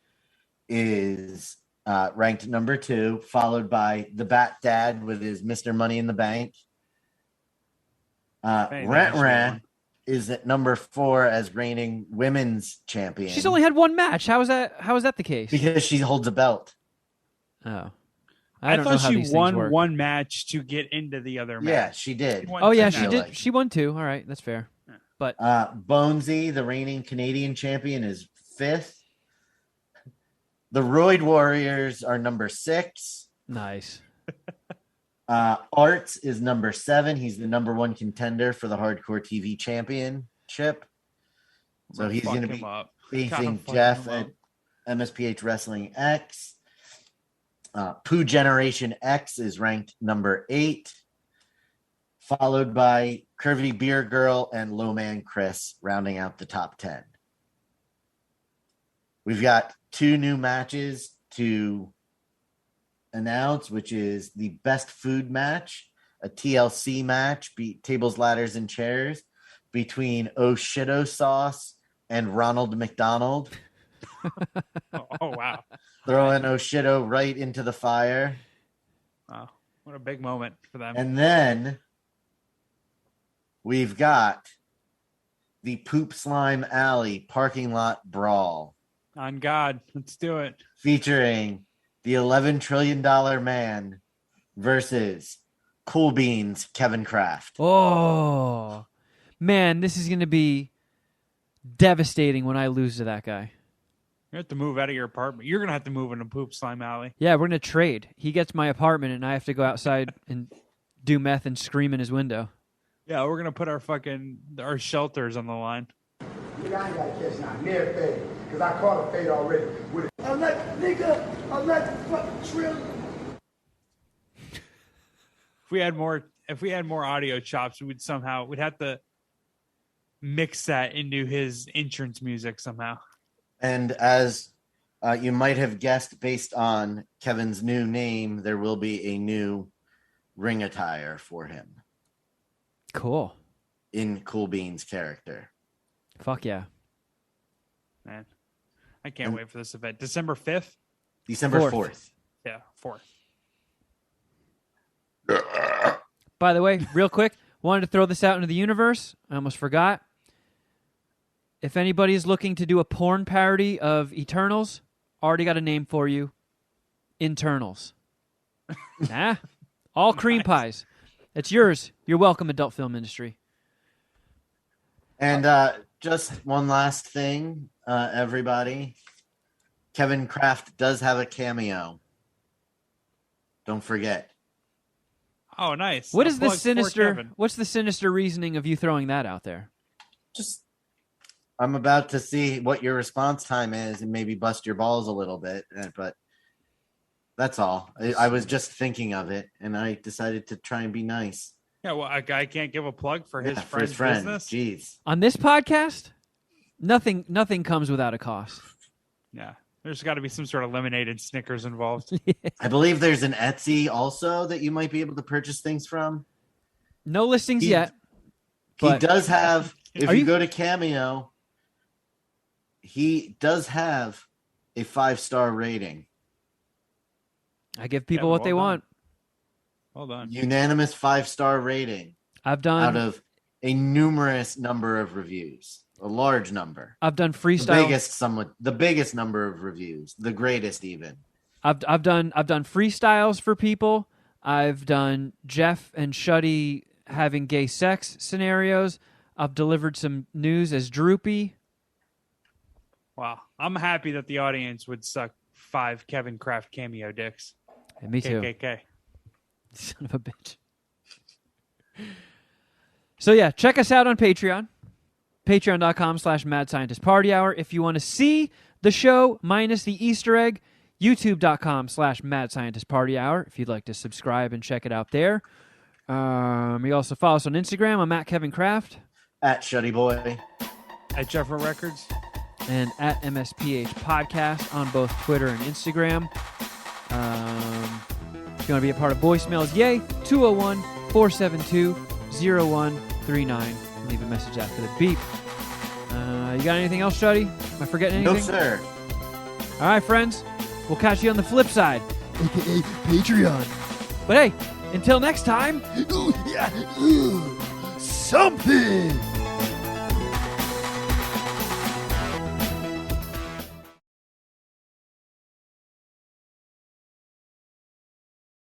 is ranked number 2, followed by the Bat Dad with his Mr. Money in the Bank. Rant is at number 4 as reigning women's champion. She's only had one match. How is that the case? Because she holds a belt. Oh. I don't know thought how she these things won work. one match to get into the other match. Yeah, she did. Oh yeah, she feel did. like. She won 2. All right, that's fair. But Bonesy, the reigning Canadian champion, is 5th. The Roid Warriors are number 6. Nice. Arts is number 7. He's the number 1 contender for the Hardcore TV Championship. So he's going to be facing Jeff at MSPH Wrestling X. Pooh Generation X is ranked number 8, followed by Curvy Beer Girl and Low Man Chris rounding out the top 10. We've got 2 new matches to announce, which is the best food match, a TLC match, tables, ladders, and chairs, between O'Shitto Sauce and Ronald McDonald. Oh, wow. Throwing O'Shitto right into the fire. Wow. What a big moment for them. And then we've got the Poop Slime Alley parking lot brawl. On God, let's do it. Featuring the $11 trillion man versus Cool Beans Kevin Kraft. Oh, man, this is going to be devastating when I lose to that guy. You have to move out of your apartment. You're going to have to move in a Poop Slime Alley. Yeah, we're going to trade. He gets my apartment, and I have to go outside and do meth and scream in his window. Yeah, we're going to put our shelters on the line. Nigga, I ain't got to catch now. Near fade. Because I caught a fade already. With it. I'm like, nigga, I'm like the fucking trill. If we had more audio chops, we'd have to mix that into his entrance music somehow. And as you might have guessed, based on Kevin's new name, there will be a new ring attire for him. Cool. In Cool Beans' character. Fuck yeah. Man, I can't wait for this event. December 5th? December 4th. Yeah, 4th. By the way, real quick, wanted to throw this out into the universe. I almost forgot. If anybody is looking to do a porn parody of Eternals, already got a name for you. Internals. All cream pies. It's yours. You're welcome, adult film industry. And just one last thing, everybody. Kevin Kraft does have a cameo. Don't forget. Oh, nice. What is the sinister? What's the sinister reasoning of you throwing that out there? Just, I'm about to see what your response time is and maybe bust your balls a little bit, but that's all. I was just thinking of it, and I decided to try and be nice. Yeah, well, a guy can't give a plug for his friend's business. Jeez. On this podcast, nothing comes without a cost. Yeah. There's got to be some sort of lemonade and Snickers involved. I believe there's an Etsy also that you might be able to purchase things from. No listings yet. He does have, if you go to Cameo, he does have a 5-star rating. I give people what they want. Hold on. Unanimous 5-star rating. I've done out of a numerous number of reviews. A large number. I've done freestyle. The biggest number of reviews. The greatest even. I've done freestyles for people. I've done Jeff and Shuddy having gay sex scenarios. I've delivered some news as Droopy. Wow. I'm happy that the audience would suck 5 Kevin Kraft cameo dicks. And me too. KKK. Son of a bitch. So yeah, check us out on Patreon. Patreon.com/Mad Scientist Party Hour. If you want to see the show minus the Easter egg, YouTube.com/Mad Scientist Party Hour. If you'd like to subscribe and check it out there. You also follow us on Instagram. I'm at Kevin Kraft. At Shuddy Boy. At Jeffra Records. And at MSPH Podcast on both Twitter and Instagram. If you want to be a part of voicemails, yay, 201-472-0139. Leave a message after the beep. You got anything else, Shuddy? Am I forgetting anything? No, sir. All right, friends. We'll catch you on the flip side. AKA Patreon. But hey, until next time. Ooh, yeah. Ooh, something.